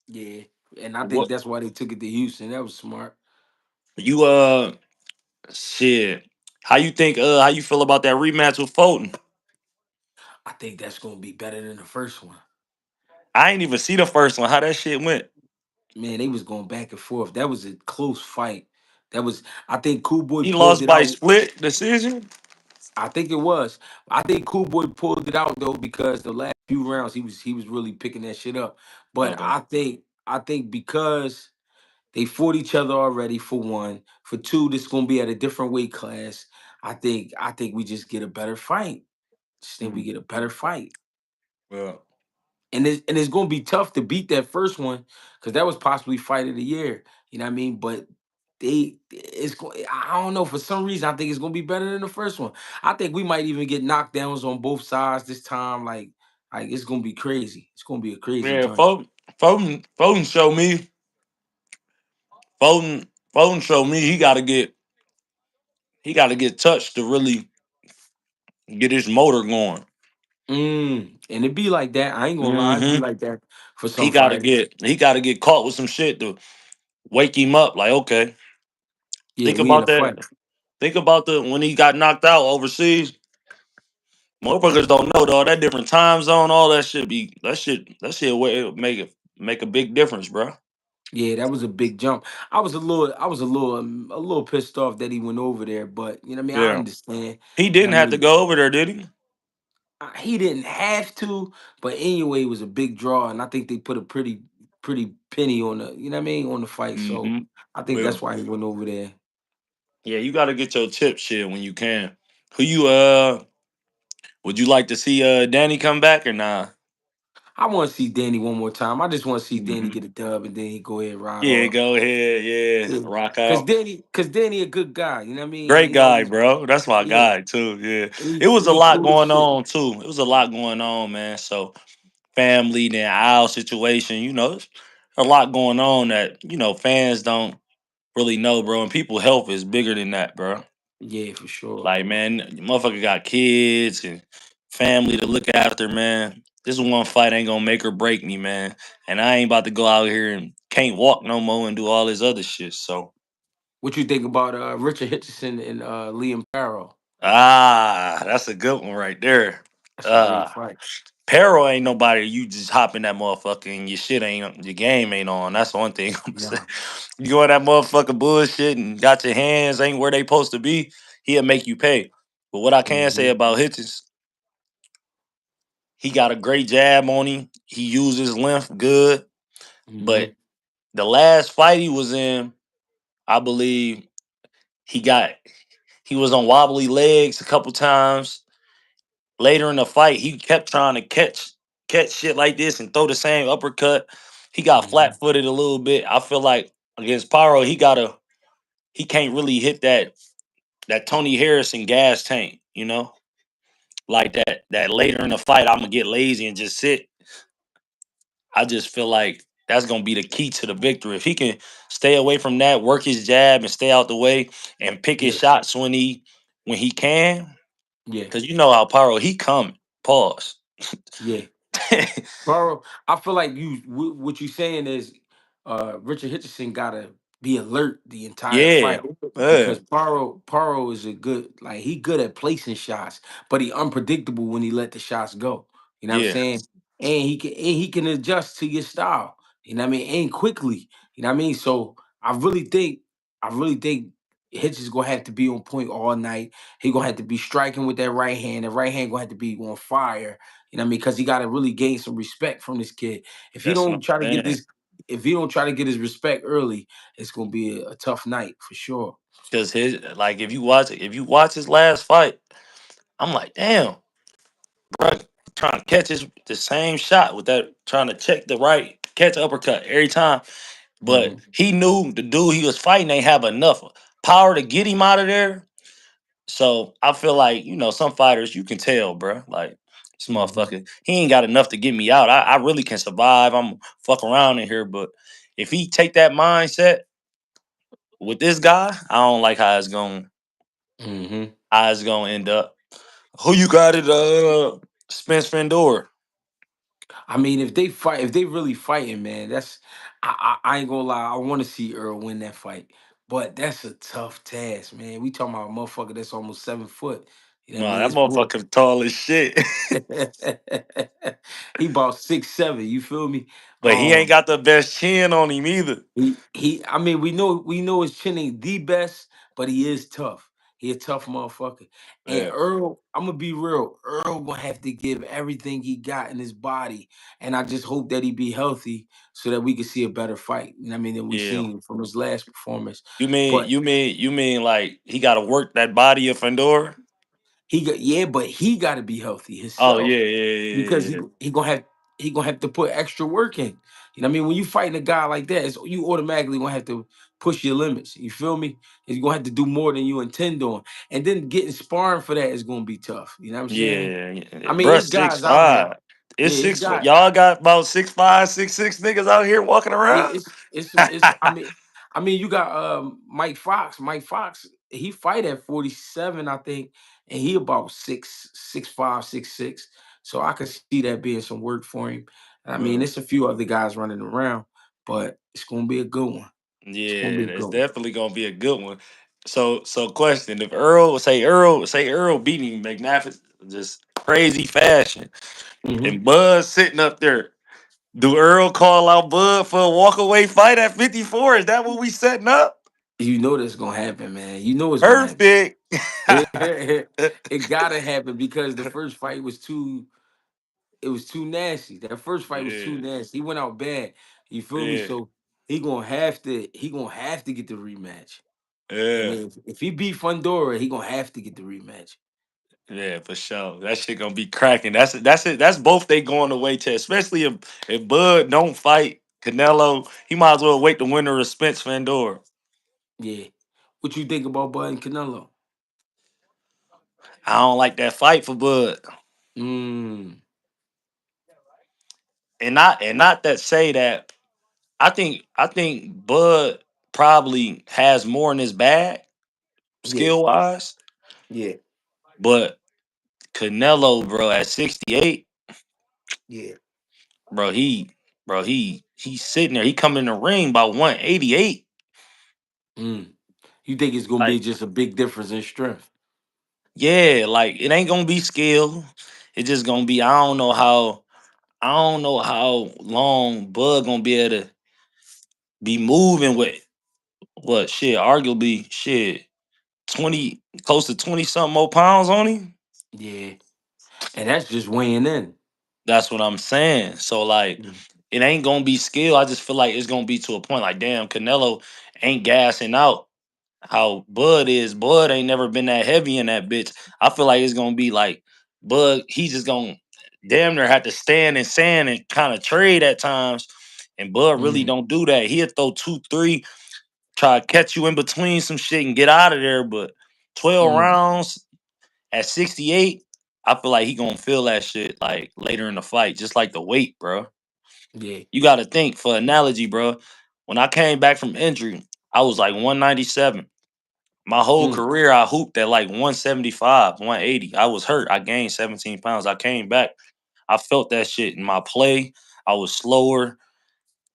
[SPEAKER 1] yeah. And I think
[SPEAKER 2] What
[SPEAKER 1] that's why they took it to Houston. That was smart.
[SPEAKER 2] you shit? How you feel about that rematch with Fulton?
[SPEAKER 1] I think that's gonna be better than the first one.
[SPEAKER 2] I ain't even see the first one. How that shit went?
[SPEAKER 1] Man, they was going back and forth. That was a close fight. That was. I think Cool Boy
[SPEAKER 2] He
[SPEAKER 1] pulled
[SPEAKER 2] lost
[SPEAKER 1] it
[SPEAKER 2] by
[SPEAKER 1] out.
[SPEAKER 2] split decision.
[SPEAKER 1] I think it was. I think Cool Boy pulled it out though because the last few rounds he was really picking that shit up. But
[SPEAKER 2] Okay.
[SPEAKER 1] I think because they fought each other already for one, for two, this gonna be at a different weight class. I think we just get a better fight. Just think we
[SPEAKER 2] Hmm.
[SPEAKER 1] get a better fight.
[SPEAKER 2] Well,
[SPEAKER 1] And it's gonna be tough to beat that first one because that was possibly fight of the year. You know what I mean? But I don't know, for some reason I think it's gonna be better than the first one. I think we might even get knockdowns on both sides this time. Like it's gonna be crazy. It's gonna be a crazy
[SPEAKER 2] yeah,
[SPEAKER 1] joint.
[SPEAKER 2] Foden showed me. Foden showed me he got to get touched to really get his motor going.
[SPEAKER 1] And it be like that. I ain't gonna lie, it be
[SPEAKER 2] Hmm.
[SPEAKER 1] like that for
[SPEAKER 2] He
[SPEAKER 1] some
[SPEAKER 2] got to
[SPEAKER 1] fighters.
[SPEAKER 2] get he got to get caught with some shit to wake him up. Like, okay,
[SPEAKER 1] Yeah,
[SPEAKER 2] think
[SPEAKER 1] we in
[SPEAKER 2] about
[SPEAKER 1] a
[SPEAKER 2] that.
[SPEAKER 1] fight.
[SPEAKER 2] Think about the when he got knocked out overseas. Motherfuckers don't know though. That different time zone, all that shit make a big difference, bro.
[SPEAKER 1] Yeah, that was a big jump. I was a little pissed off that he went over there, but you know what I mean. I
[SPEAKER 2] Yeah,
[SPEAKER 1] understand.
[SPEAKER 2] he
[SPEAKER 1] You know
[SPEAKER 2] didn't
[SPEAKER 1] what I
[SPEAKER 2] have to
[SPEAKER 1] mean.
[SPEAKER 2] go over there, did he?
[SPEAKER 1] He didn't have to, but anyway, it was a big draw, and I think they put a pretty penny on the, you know what I mean, on the fight. So
[SPEAKER 2] Mm-hmm.
[SPEAKER 1] I think
[SPEAKER 2] Well,
[SPEAKER 1] that's why he went over there.
[SPEAKER 2] yeah, you got to get your tip shit when you can. Who you would you like to see Danny come back or nah?
[SPEAKER 1] I want to see Danny one more time. I just want to see Danny
[SPEAKER 2] Hmm.
[SPEAKER 1] get a dub, and then he go ahead and ride
[SPEAKER 2] Yeah,
[SPEAKER 1] off.
[SPEAKER 2] go ahead. Yeah,
[SPEAKER 1] Yeah,
[SPEAKER 2] rock
[SPEAKER 1] cause
[SPEAKER 2] out.
[SPEAKER 1] Danny a good guy. You know what I mean?
[SPEAKER 2] Great
[SPEAKER 1] You know
[SPEAKER 2] guy, bro. That's my
[SPEAKER 1] yeah,
[SPEAKER 2] guy too. Yeah, it
[SPEAKER 1] he
[SPEAKER 2] was a
[SPEAKER 1] he
[SPEAKER 2] lot
[SPEAKER 1] cool as
[SPEAKER 2] going
[SPEAKER 1] shit.
[SPEAKER 2] on too. It was a lot going on, man. So family, then our situation, it's a lot going on that fans don't really know, bro. And people health is bigger than that, bro.
[SPEAKER 1] Yeah, for sure.
[SPEAKER 2] Like, man, motherfucker got kids and family to look after, man. This one fight ain't gonna make or break me, man. And I ain't about to go out here and can't walk no more and do all this other shit. So,
[SPEAKER 1] What you think about Richard Hitchison and Liam Farrell?
[SPEAKER 2] that's a good one right there.
[SPEAKER 1] That's a great
[SPEAKER 2] Uh
[SPEAKER 1] fight.
[SPEAKER 2] Peril ain't nobody. You just hop in that motherfucker and your shit ain't your game ain't on. That's one thing I'm saying.
[SPEAKER 1] Nah.
[SPEAKER 2] You go in that motherfucker bullshit and got your hands ain't where they supposed to be. He'll make you pay. But what I can say
[SPEAKER 1] Hmm.
[SPEAKER 2] about Hitchens, he got a great jab on him. He uses length good.
[SPEAKER 1] Hmm.
[SPEAKER 2] But the last fight he was in, I believe he got he was on wobbly legs a couple times. Later in the fight, he kept trying to catch shit like this and throw the same uppercut. He got
[SPEAKER 1] Hmm.
[SPEAKER 2] flat footed a little bit. I feel like against Pyro, he can't really hit that Tony Harrison gas tank, like that later in the fight, I'm gonna get lazy and just sit. I just feel like that's gonna be the key to the victory. If he can stay away from that, work his jab and stay out the way and pick his
[SPEAKER 1] Yeah,
[SPEAKER 2] shots when he can,
[SPEAKER 1] yeah,
[SPEAKER 2] because you know how Pyro he coming. Pause.
[SPEAKER 1] yeah. Bro, I feel like what you saying is Richard Hitchison gotta be alert the entire
[SPEAKER 2] Yeah.
[SPEAKER 1] fight
[SPEAKER 2] Yeah.
[SPEAKER 1] because Paro is a good, like, he good at placing shots, but he unpredictable when he let the shots go. You know what I'm
[SPEAKER 2] Yeah.
[SPEAKER 1] saying? And he can adjust to your style. You know what I mean? And quickly. You know what I mean? So I really think Hitch is gonna have to be on point all night. He gonna have to be striking with that right hand. The right hand gonna have to be on fire. You know what I mean? Because he got to really gain some respect from this kid. If he
[SPEAKER 2] That's what
[SPEAKER 1] don't
[SPEAKER 2] I'm
[SPEAKER 1] try to get
[SPEAKER 2] saying.
[SPEAKER 1] this, if he don't try to get his respect early, it's gonna be a tough night for sure.
[SPEAKER 2] Because his like if you watch his last fight, I'm like, damn, bro, trying to catch the same shot with that, trying to check the right catch uppercut every time. But
[SPEAKER 1] Hmm.
[SPEAKER 2] he knew the dude he was fighting ain't have enough power to get him out of there. So I feel like some fighters you can tell, bro. Like This
[SPEAKER 1] Hmm.
[SPEAKER 2] motherfucker, he ain't got enough to get me out. I really can survive. I'm fuck around in here, but if he take that mindset with this guy, I don't like
[SPEAKER 1] Hmm.
[SPEAKER 2] how it's gonna end up. Who you got it? Spence Fendor.
[SPEAKER 1] I mean, if they fight, if they really fighting, man, that's I ain't gonna lie. I want to see Earl win that fight, but that's a tough task, man. We talking about a motherfucker that's almost 7 foot. You know what I
[SPEAKER 2] No,
[SPEAKER 1] mean?
[SPEAKER 2] that
[SPEAKER 1] It's boy.
[SPEAKER 2] motherfucker tall as shit.
[SPEAKER 1] He about 6'7". You feel me?
[SPEAKER 2] But he ain't
[SPEAKER 1] Um,
[SPEAKER 2] got the best chin on him either.
[SPEAKER 1] he. I mean, we know his chin ain't the best, but he is tough. He a tough motherfucker. And
[SPEAKER 2] Yeah,
[SPEAKER 1] Earl, I'm gonna be real. Earl gonna have to give everything he got in his body, and I just hope that he be healthy so that we can see a better fight. You know what I mean? Than we
[SPEAKER 2] yeah.
[SPEAKER 1] seen from his last performance.
[SPEAKER 2] You mean
[SPEAKER 1] But
[SPEAKER 2] you mean you mean like he got to work that body of Fendor?
[SPEAKER 1] but he got to be healthy
[SPEAKER 2] Oh
[SPEAKER 1] himself.
[SPEAKER 2] yeah, yeah,
[SPEAKER 1] Because
[SPEAKER 2] yeah, yeah.
[SPEAKER 1] he gonna have to put extra work in. You know what I mean? When you fighting a guy like that, you automatically gonna have to push your limits. You feel me? You're gonna have to do more than you intend on. And then getting sparring for that is gonna be tough. You know what I'm saying?
[SPEAKER 2] Yeah,
[SPEAKER 1] I
[SPEAKER 2] yeah.
[SPEAKER 1] mean,
[SPEAKER 2] Bruh,
[SPEAKER 1] it's
[SPEAKER 2] six
[SPEAKER 1] guys out here.
[SPEAKER 2] five. It's
[SPEAKER 1] Yeah, it's
[SPEAKER 2] six.
[SPEAKER 1] guys.
[SPEAKER 2] Y'all got about 6'5", 6'6" niggas out here walking
[SPEAKER 1] Yeah,
[SPEAKER 2] around.
[SPEAKER 1] it's I mean you got Mike Fox. Mike Fox, he fight at 47, I think, and he about 6'5", 6'6". So I could see that being some work for him. I mean,
[SPEAKER 2] Uh,
[SPEAKER 1] it's a few other guys running around, but it's gonna be a good one. It's gonna be
[SPEAKER 2] yeah,
[SPEAKER 1] a
[SPEAKER 2] that's
[SPEAKER 1] good one.
[SPEAKER 2] definitely gonna be a good one. So question: if say Earl beating McNabb just crazy fashion,
[SPEAKER 1] Hmm.
[SPEAKER 2] and Buzz sitting up there, do Earl call out Bud for a walkaway fight at 54? Is that what we setting up?
[SPEAKER 1] You know that's gonna happen, man. You know it's gonna happen.
[SPEAKER 2] Perfect.
[SPEAKER 1] It gotta happen because the first fight was too. It was too nasty. That first fight was too
[SPEAKER 2] Yeah,
[SPEAKER 1] nasty. He went out bad. You feel me?
[SPEAKER 2] yeah,
[SPEAKER 1] So he gonna have to get the rematch. I
[SPEAKER 2] yeah.
[SPEAKER 1] mean, if he beat Fundora, he gonna have to get the rematch.
[SPEAKER 2] Yeah, for sure. That shit gonna be cracking. That's it. That's both they going away to. Especially if Bud don't fight Canelo, he might as well wait the winner of Spence Fandor.
[SPEAKER 1] Yeah. What you think about Bud and Canelo?
[SPEAKER 2] I don't like that fight for Bud,
[SPEAKER 1] Mm.
[SPEAKER 2] and not that say that. I think Bud probably has more in his bag
[SPEAKER 1] Yeah.
[SPEAKER 2] skill wise,
[SPEAKER 1] Yeah.
[SPEAKER 2] but Canelo, bro, at 68,
[SPEAKER 1] Yeah.
[SPEAKER 2] bro, he's sitting there. He come in the ring by 188.
[SPEAKER 1] Mm. You think it's gonna be
[SPEAKER 2] Like,
[SPEAKER 1] just a big difference in strength?
[SPEAKER 2] yeah, like it ain't gonna be skill. It's just gonna be I don't know how long Bud gonna be able to be moving with what shit, arguably shit, 20 close to 20 something more pounds on him.
[SPEAKER 1] Yeah. And that's just weighing in.
[SPEAKER 2] That's what I'm saying. So like
[SPEAKER 1] Mm.
[SPEAKER 2] it ain't gonna be skill. I just feel like it's gonna be to a point like damn, Canelo ain't gassing out how Bud is. Bud ain't never been that heavy in that bitch. I feel like it's gonna be like Bud, he's just gonna damn near have to stand and sand and kind of trade at times. And Bud really
[SPEAKER 1] Mm.
[SPEAKER 2] don't do that. He'll throw 2, 3, try to catch you in between some shit and get out of there. But 12
[SPEAKER 1] Mm.
[SPEAKER 2] rounds at 68, I feel like he gonna feel that shit like later in the fight, just like the weight, bro.
[SPEAKER 1] Yeah.
[SPEAKER 2] You gotta think for analogy, bro. When I came back from injury, I was like 197. My whole
[SPEAKER 1] Mm.
[SPEAKER 2] career, I hooped at like 175, 180. I was hurt. I gained 17 pounds. I came back. I felt that shit in my play. I was slower.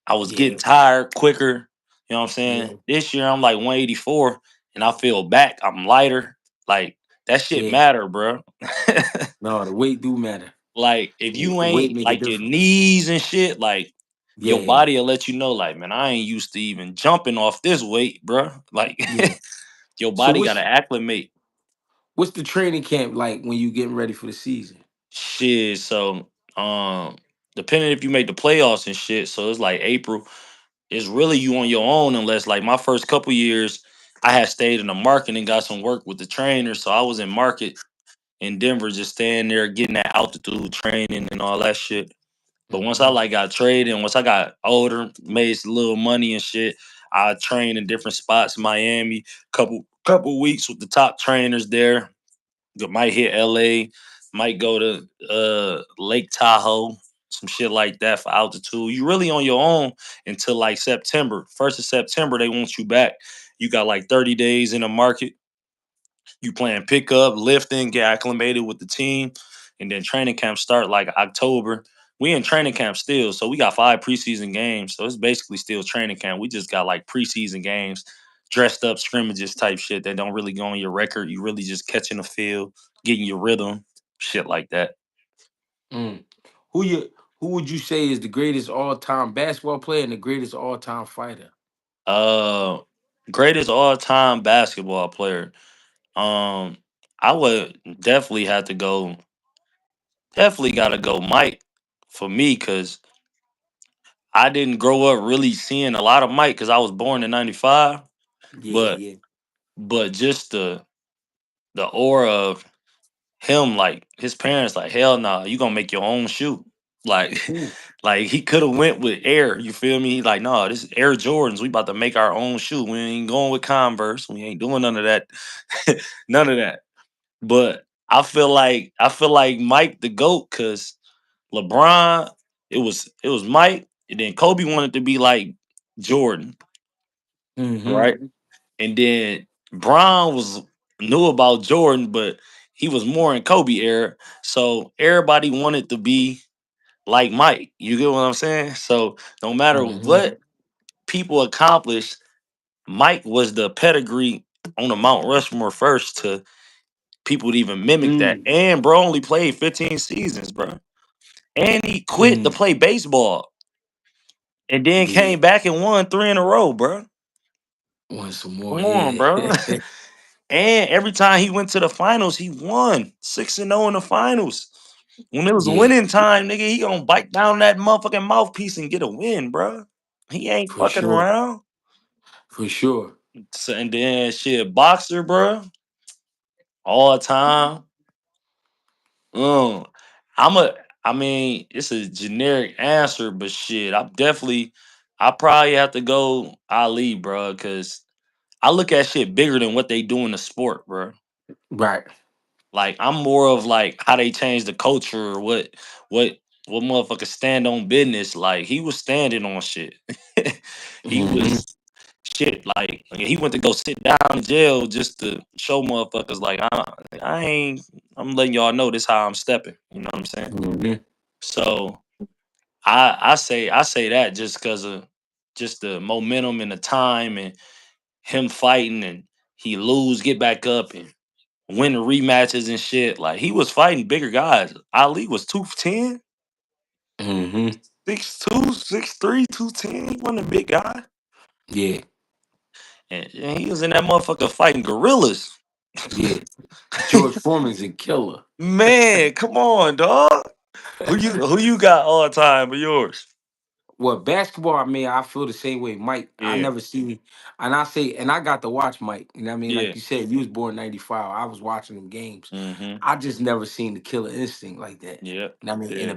[SPEAKER 2] I was getting
[SPEAKER 1] Yeah.
[SPEAKER 2] tired quicker. You know what I'm saying?
[SPEAKER 1] Yeah.
[SPEAKER 2] This year, I'm like 184 and I feel back. I'm lighter. Like, that shit
[SPEAKER 1] Yeah.
[SPEAKER 2] matter, bro.
[SPEAKER 1] No, the weight do matter.
[SPEAKER 2] Like, if you
[SPEAKER 1] The weight
[SPEAKER 2] ain't
[SPEAKER 1] make a
[SPEAKER 2] like your
[SPEAKER 1] difference.
[SPEAKER 2] knees and shit, like, your
[SPEAKER 1] Yeah.
[SPEAKER 2] body will let you know, like, man, I ain't used to even jumping off this weight, bro. Like,
[SPEAKER 1] Yeah.
[SPEAKER 2] your
[SPEAKER 1] So
[SPEAKER 2] body got to
[SPEAKER 1] what's
[SPEAKER 2] acclimate.
[SPEAKER 1] what's the training camp like when you getting ready for the season?
[SPEAKER 2] Shit, so um, depending if you make the playoffs and shit, so it's like April. It's really you on your own unless like my first couple years, I had stayed in the market and got some work with the trainer. So I was in market in Denver, just staying there, getting that altitude training and all that shit. But once I
[SPEAKER 1] Hmm.
[SPEAKER 2] like got traded, and once I got older, made some little money and shit, I trained in different spots in Miami, couple weeks with the top trainers there. Might hit LA. Might go to Lake Tahoe, some shit like that for altitude. You really on your own until like September. 1st of September, they want you back. You got like 30 days in the market. You playing pickup, lifting, get acclimated with the team, and then training camp start like October. We in training camp still, so we got 5 preseason games. So it's basically still training camp. We just got like preseason games, dressed up scrimmages type shit that don't really go on your record. You really just catching the field, getting your rhythm, shit like that.
[SPEAKER 1] Mm. Who you who would you say is the greatest all time basketball player and the greatest all time fighter?
[SPEAKER 2] Uh, Greatest all time basketball player. Um, I would definitely have to go. Definitely got to go Mike for me because I didn't grow up really seeing a lot of Mike because I was born in '95.
[SPEAKER 1] Yeah,
[SPEAKER 2] But
[SPEAKER 1] yeah.
[SPEAKER 2] just the aura of him, like his parents, like hell nah, you gonna make your own shoe. Like
[SPEAKER 1] Ooh.
[SPEAKER 2] like he could have went with Air. You feel me? He like, no, this is Air Jordans. We about to make our own shoe. We ain't going with Converse. We ain't doing none of that. None of that. But I feel like Mike the GOAT because LeBron, it was Mike, and then Kobe wanted to be like Jordan,
[SPEAKER 1] Mm-hmm.
[SPEAKER 2] right? And then Bron was knew about Jordan, but he was more in Kobe era. So everybody wanted to be like Mike. You get what I'm saying? So no matter
[SPEAKER 1] Mm-hmm.
[SPEAKER 2] what people accomplished, Mike was the pedigree on the Mount Rushmore first to people to even mimic that.
[SPEAKER 1] Mm.
[SPEAKER 2] And bro only played 15 seasons, bro. And he quit to
[SPEAKER 1] Mm.
[SPEAKER 2] play baseball and then
[SPEAKER 1] Yeah.
[SPEAKER 2] came back and won 3 in a row, bro.
[SPEAKER 1] Want some more,
[SPEAKER 2] Come on,
[SPEAKER 1] yeah.
[SPEAKER 2] bro. And every time he went to the finals, he won 6-0 in the finals. When it was
[SPEAKER 1] Yeah,
[SPEAKER 2] winning time, nigga, he gonna bite down that motherfucking mouthpiece and get a win, bro. He ain't
[SPEAKER 1] for
[SPEAKER 2] fucking
[SPEAKER 1] sure.
[SPEAKER 2] around.
[SPEAKER 1] For sure.
[SPEAKER 2] So, and then shit, boxer, bro, all time. Mm. I'm a. I mean, it's a generic answer, but shit, I probably have to go Ali, bro, because I look at shit bigger than what they do in the sport, bro.
[SPEAKER 1] Right.
[SPEAKER 2] Like I'm more of like how they change the culture or what what motherfuckers stand on business. Like he was standing on shit. He
[SPEAKER 1] Mm-hmm.
[SPEAKER 2] was shit. Like he went to go sit down in jail just to show motherfuckers like I ain't. I'm letting y'all know this how I'm stepping. You know what I'm saying?
[SPEAKER 1] Mm-hmm.
[SPEAKER 2] So I say that just because of just the momentum and the time and him fighting and he lose, get back up and win the rematches and shit. Like he was fighting bigger guys. Ali was 210,
[SPEAKER 1] Mm-hmm.
[SPEAKER 2] 6'2", 6'3", 210. He wasn't a big guy.
[SPEAKER 1] Yeah.
[SPEAKER 2] And he was in that motherfucker fighting gorillas.
[SPEAKER 1] Yeah. George Foreman's a killer.
[SPEAKER 2] Man, come on, dog. Who you got all time of yours?
[SPEAKER 1] Well, basketball, I mean, I feel the same way. Mike, I
[SPEAKER 2] Yeah,
[SPEAKER 1] never seen, and I say, and I got to watch Mike. You know what I mean? Like
[SPEAKER 2] yeah.
[SPEAKER 1] you said, you was born '95. I was watching them games.
[SPEAKER 2] Mm-hmm.
[SPEAKER 1] I just never seen the killer instinct like that.
[SPEAKER 2] Yeah.
[SPEAKER 1] You know what I mean?
[SPEAKER 2] Yeah.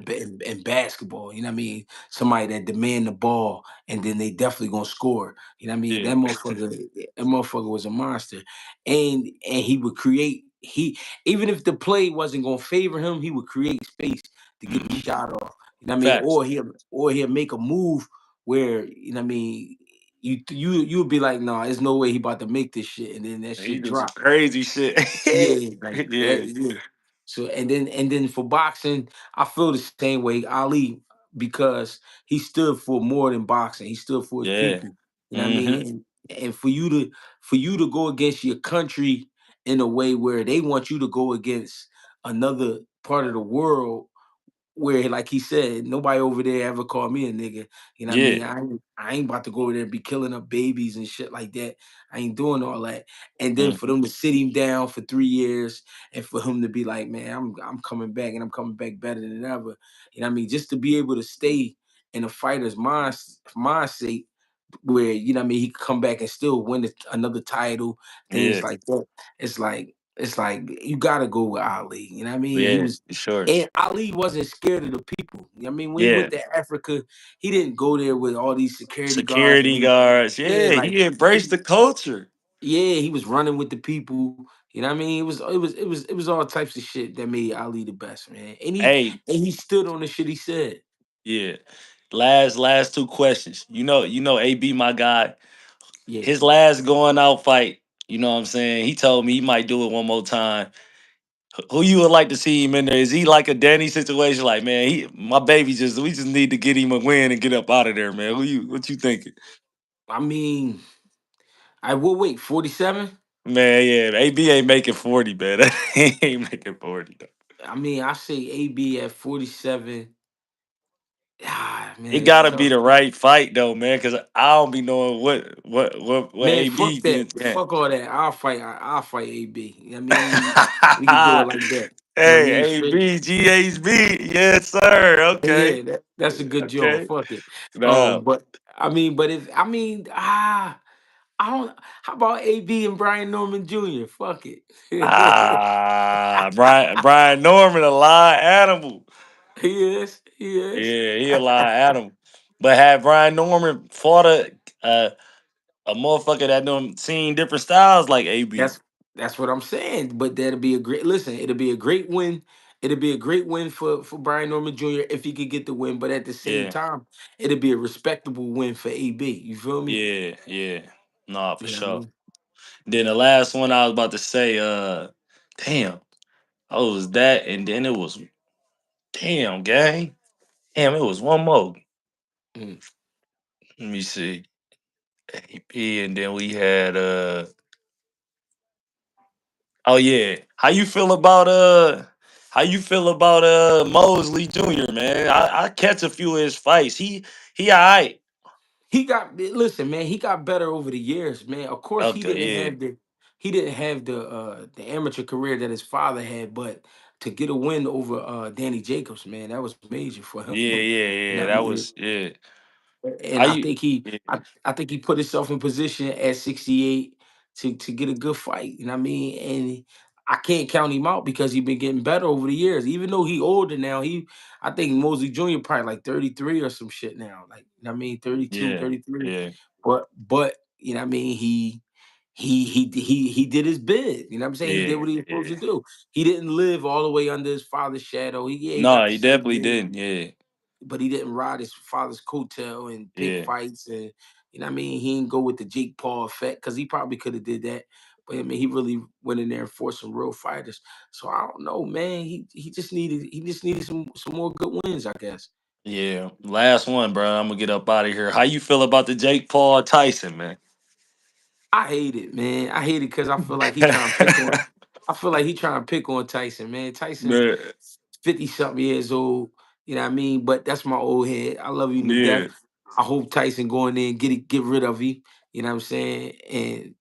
[SPEAKER 1] In basketball, you know what I mean? Somebody that demand the ball and then they definitely gonna score. You know what I mean?
[SPEAKER 2] Yeah.
[SPEAKER 1] That motherfucker was a monster. And he would create, he even if the play wasn't gonna favor him, he would create space to get the
[SPEAKER 2] Mm-hmm.
[SPEAKER 1] shot off. You know what I mean?
[SPEAKER 2] Facts.
[SPEAKER 1] Or he'll make a move where, you know what I mean, you'd be like, nah, there's no way he about to make this shit, and then that
[SPEAKER 2] He
[SPEAKER 1] shit
[SPEAKER 2] did some
[SPEAKER 1] drop.
[SPEAKER 2] crazy shit.
[SPEAKER 1] Yeah, like that.
[SPEAKER 2] Yeah.
[SPEAKER 1] Yeah. So and then for boxing, I feel the same way. Ali, because he stood for more than boxing. He stood for his
[SPEAKER 2] Yeah.
[SPEAKER 1] people. You know what I
[SPEAKER 2] Mm-hmm.
[SPEAKER 1] mean? And for you to go against your country in a way where they want you to go against another part of the world where, like he said, nobody over there ever called me a nigga. You know what I
[SPEAKER 2] Yeah.
[SPEAKER 1] mean? I ain't about to go over there and be killing up babies and shit like that. I ain't doing all that. And then for
[SPEAKER 2] Mm-hmm.
[SPEAKER 1] them to sit him down for 3 years and for him to be like, man, I'm coming back and I'm coming back better than ever. You know what I mean? Just to be able to stay in a fighter's mindset where, you know what I mean, he could come back and still win another title, things
[SPEAKER 2] Yeah.
[SPEAKER 1] like that. It's like you gotta go with Ali. You know what I mean? He
[SPEAKER 2] Yeah.
[SPEAKER 1] was,
[SPEAKER 2] Sure.
[SPEAKER 1] and Ali wasn't scared of the people. You know what I mean? When he
[SPEAKER 2] Yeah.
[SPEAKER 1] went to Africa, he didn't go there with all these security guards.
[SPEAKER 2] Security guards.
[SPEAKER 1] Yeah,
[SPEAKER 2] Yeah.
[SPEAKER 1] like
[SPEAKER 2] He embraced the culture.
[SPEAKER 1] yeah, he was running with the people. You know what I mean? It was all types of shit that made Ali the best, man.
[SPEAKER 2] Hey,
[SPEAKER 1] And he stood on the shit he said.
[SPEAKER 2] yeah. Last two questions. You know, AB, my guy.
[SPEAKER 1] Yeah.
[SPEAKER 2] His last going out fight. You know what I'm saying? He told me he might do it one more time. Who you would like to see him in there? Is he like a Danny situation? Like, man, my baby we just need to get him a win and get up out of there, man. What you thinking?
[SPEAKER 1] I mean, I will wait, 47?
[SPEAKER 2] Man, yeah, AB ain't making 40, man. He ain't making 40 though.
[SPEAKER 1] I mean, I say AB at 47. Ah,
[SPEAKER 2] It
[SPEAKER 1] man, it's
[SPEAKER 2] gotta be
[SPEAKER 1] tough.
[SPEAKER 2] the right fight though, man, because I don't be knowing what
[SPEAKER 1] Man, fuck
[SPEAKER 2] AB
[SPEAKER 1] that.
[SPEAKER 2] been. Yeah.
[SPEAKER 1] Fuck all that. I'll fight AB. You know what I mean? We can do it like that. You know what I mean?
[SPEAKER 2] Hey,
[SPEAKER 1] Straight.
[SPEAKER 2] AB, GHB. Yes, sir. Okay.
[SPEAKER 1] Yeah, that's a good job.
[SPEAKER 2] Okay.
[SPEAKER 1] Fuck it.
[SPEAKER 2] No.
[SPEAKER 1] But I don't. How about AB and Brian Norman Jr.? Fuck it.
[SPEAKER 2] Brian Norman, a live animal.
[SPEAKER 1] He is. He is.
[SPEAKER 2] Yeah, he a live animal. But had Brian Norman fought a motherfucker that done seen different styles like AB.
[SPEAKER 1] That's that's what I'm saying. But that'll be a great listen. It'll be a great win. It'll be a great win for Brian Norman Jr. if he could get the win. But at the same
[SPEAKER 2] Yeah,
[SPEAKER 1] time, it'll be a respectable win for AB. You feel me?
[SPEAKER 2] yeah, yeah. Nah, for
[SPEAKER 1] You know what I
[SPEAKER 2] sure.
[SPEAKER 1] mean?
[SPEAKER 2] Then the last one I was about to say, damn, I was that, and then it was damn gang. Damn, it was one more.
[SPEAKER 1] Mm.
[SPEAKER 2] Let me see. AP, and then we had oh yeah. How you feel about Mosley Jr., man? I catch a few of his fights. He alright.
[SPEAKER 1] Listen, man, he got better over the years, man. Of course,
[SPEAKER 2] Okay,
[SPEAKER 1] he didn't have the amateur career that his father had, but to get a win over Danny Jacobs, man, that was major for him.
[SPEAKER 2] yeah, yeah,
[SPEAKER 1] You
[SPEAKER 2] yeah.
[SPEAKER 1] know what I
[SPEAKER 2] That
[SPEAKER 1] mean?
[SPEAKER 2] was yeah. How
[SPEAKER 1] And
[SPEAKER 2] you yeah,
[SPEAKER 1] I think he put himself in position at 68 to get a good fight. You know what I mean? And I can't count him out because he's been getting better over the years. Even though he older now, I think Mosley Jr. probably like 33 or some shit now. Like, you know what I mean, 32,
[SPEAKER 2] yeah,
[SPEAKER 1] 33.
[SPEAKER 2] yeah,
[SPEAKER 1] But you know what I mean, he did his bid. You know what I'm saying? He did
[SPEAKER 2] yeah,
[SPEAKER 1] what he was supposed
[SPEAKER 2] yeah.
[SPEAKER 1] to do. He didn't live all the way under his father's shadow. He got
[SPEAKER 2] No,
[SPEAKER 1] the
[SPEAKER 2] he
[SPEAKER 1] same
[SPEAKER 2] definitely
[SPEAKER 1] name,
[SPEAKER 2] didn't. Yeah,
[SPEAKER 1] but he didn't ride his father's coattail and pick
[SPEAKER 2] yeah,
[SPEAKER 1] fights, and you know what I mean, he didn't go with the Jake Paul effect because he probably could have did that. But I mean, he really went in there and forced some real fighters. So I don't know, man. He just needed some more good wins, I guess.
[SPEAKER 2] yeah. Last one, bro. I'm gonna get up out of here. How you feel about the Jake Paul Tyson, man?
[SPEAKER 1] I hate it, man. I hate it because I feel like he trying to pick on. I feel like he trying to pick on Tyson, man. Tyson,
[SPEAKER 2] Man,
[SPEAKER 1] 50 something years old. You know what I mean? But that's my old head. I love you to death.
[SPEAKER 2] yeah,
[SPEAKER 1] I hope Tyson go in there and get rid of him. You know what I'm saying? And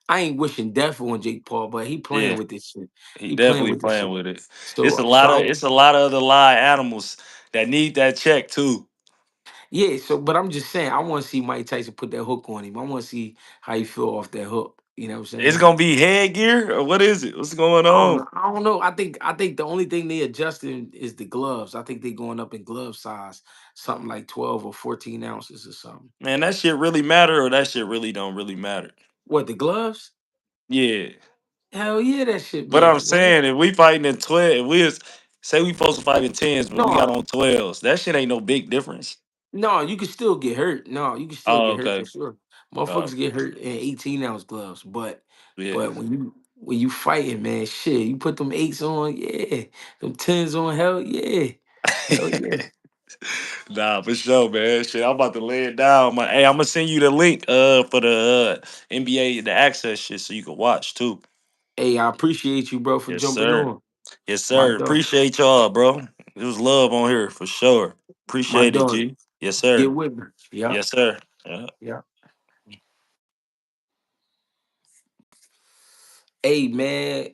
[SPEAKER 1] I ain't wishing death on Jake Paul, but he playing
[SPEAKER 2] yeah.
[SPEAKER 1] with this shit.
[SPEAKER 2] He
[SPEAKER 1] He playing
[SPEAKER 2] definitely
[SPEAKER 1] with this
[SPEAKER 2] playing
[SPEAKER 1] shit.
[SPEAKER 2] with it.
[SPEAKER 1] So I
[SPEAKER 2] It's a lot of other live animals that need that check too.
[SPEAKER 1] yeah, but I'm just saying I want to see Mike Tyson put that hook on him. I want to see how he feel off that hook. You know what I'm
[SPEAKER 2] It's
[SPEAKER 1] saying?
[SPEAKER 2] gonna be headgear or what is it? What's going
[SPEAKER 1] I don't
[SPEAKER 2] on?
[SPEAKER 1] know. I don't know. I think the only thing they adjusting is the gloves. I think they going up in glove size, something like 12 or 14 ounces or something.
[SPEAKER 2] Man, that shit really matter or that shit really don't really matter.
[SPEAKER 1] What, the gloves?
[SPEAKER 2] Yeah.
[SPEAKER 1] Hell yeah, that shit
[SPEAKER 2] But I'm
[SPEAKER 1] matter, man.
[SPEAKER 2] saying if we fighting in 12, if we was, say we supposed to fight in 10s, but we got
[SPEAKER 1] No,
[SPEAKER 2] on 12s, that shit ain't no big difference.
[SPEAKER 1] no, you can still get hurt. No, you can still
[SPEAKER 2] Oh,
[SPEAKER 1] get hurt for
[SPEAKER 2] okay.
[SPEAKER 1] sure.
[SPEAKER 2] Oh,
[SPEAKER 1] Motherfuckers get hurt in 18-ounce gloves,
[SPEAKER 2] yeah.
[SPEAKER 1] but when you fighting, man, shit, you put them eights on, yeah, them tens on, hell yeah.
[SPEAKER 2] Nah, for sure, man. Shit, I'm about to lay it down. Hey, I'm gonna send you the link for the NBA the access shit so you can watch too.
[SPEAKER 1] Hey, I appreciate you, bro, for
[SPEAKER 2] Yes,
[SPEAKER 1] jumping
[SPEAKER 2] sir.
[SPEAKER 1] on.
[SPEAKER 2] Yes,
[SPEAKER 1] My
[SPEAKER 2] sir.
[SPEAKER 1] dog,
[SPEAKER 2] Appreciate y'all, bro. It was love on here for sure.
[SPEAKER 1] my
[SPEAKER 2] Appreciate it,
[SPEAKER 1] dog,
[SPEAKER 2] G. Yes,
[SPEAKER 1] get
[SPEAKER 2] sir.
[SPEAKER 1] with me. Yeah,
[SPEAKER 2] Yes, sir. Yeah.
[SPEAKER 1] yeah. Hey man,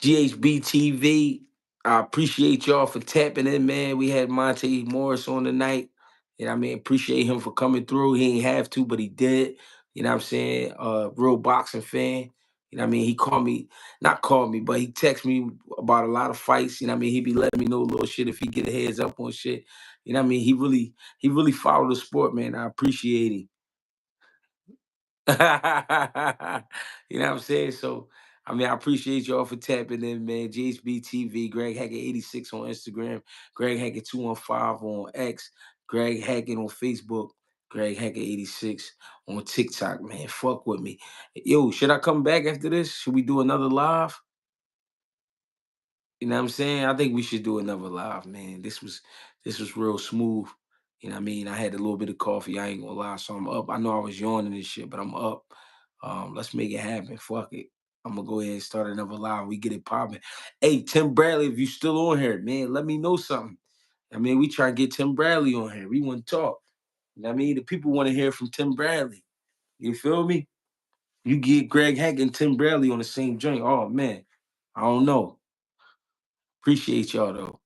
[SPEAKER 1] GHB TV. I appreciate y'all for tapping in, man. We had Monte Morris on tonight. You know what I mean? Appreciate him for coming through. He ain't have to, but he did. You know what I'm saying? Real boxing fan. You know what I mean? He called me, not called me, but he texted me about a lot of fights. You know what I mean? He be letting me know a little shit if he get a heads up on shit. You know what I mean? He really followed the sport, man. I appreciate him. You know what I'm saying? So I mean, I appreciate y'all for tapping in, man. GHB TV, Greg Hackett 86 on Instagram, Greg Hackett 215 on X, Greg Hackett on Facebook, Greg Hackett 86 on TikTok, man. Fuck with me. Yo, should I come back after this? Should we do another live? You know what I'm saying? I think we should do another live, man. This was real smooth. You know what I mean? I had a little bit of coffee. I ain't gonna lie. So I'm up. I know I was yawning and shit, but I'm up. Let's make it happen. Fuck it. I'm gonna go ahead and start another live. We get it popping. Hey, Tim Bradley, if you still on here, man, let me know something. I mean, we try to get Tim Bradley on here. We want to talk. You know what I mean? The people want to hear from Tim Bradley. You feel me? You get Greg Hack and Tim Bradley on the same joint. Oh man. I don't know. Appreciate y'all though.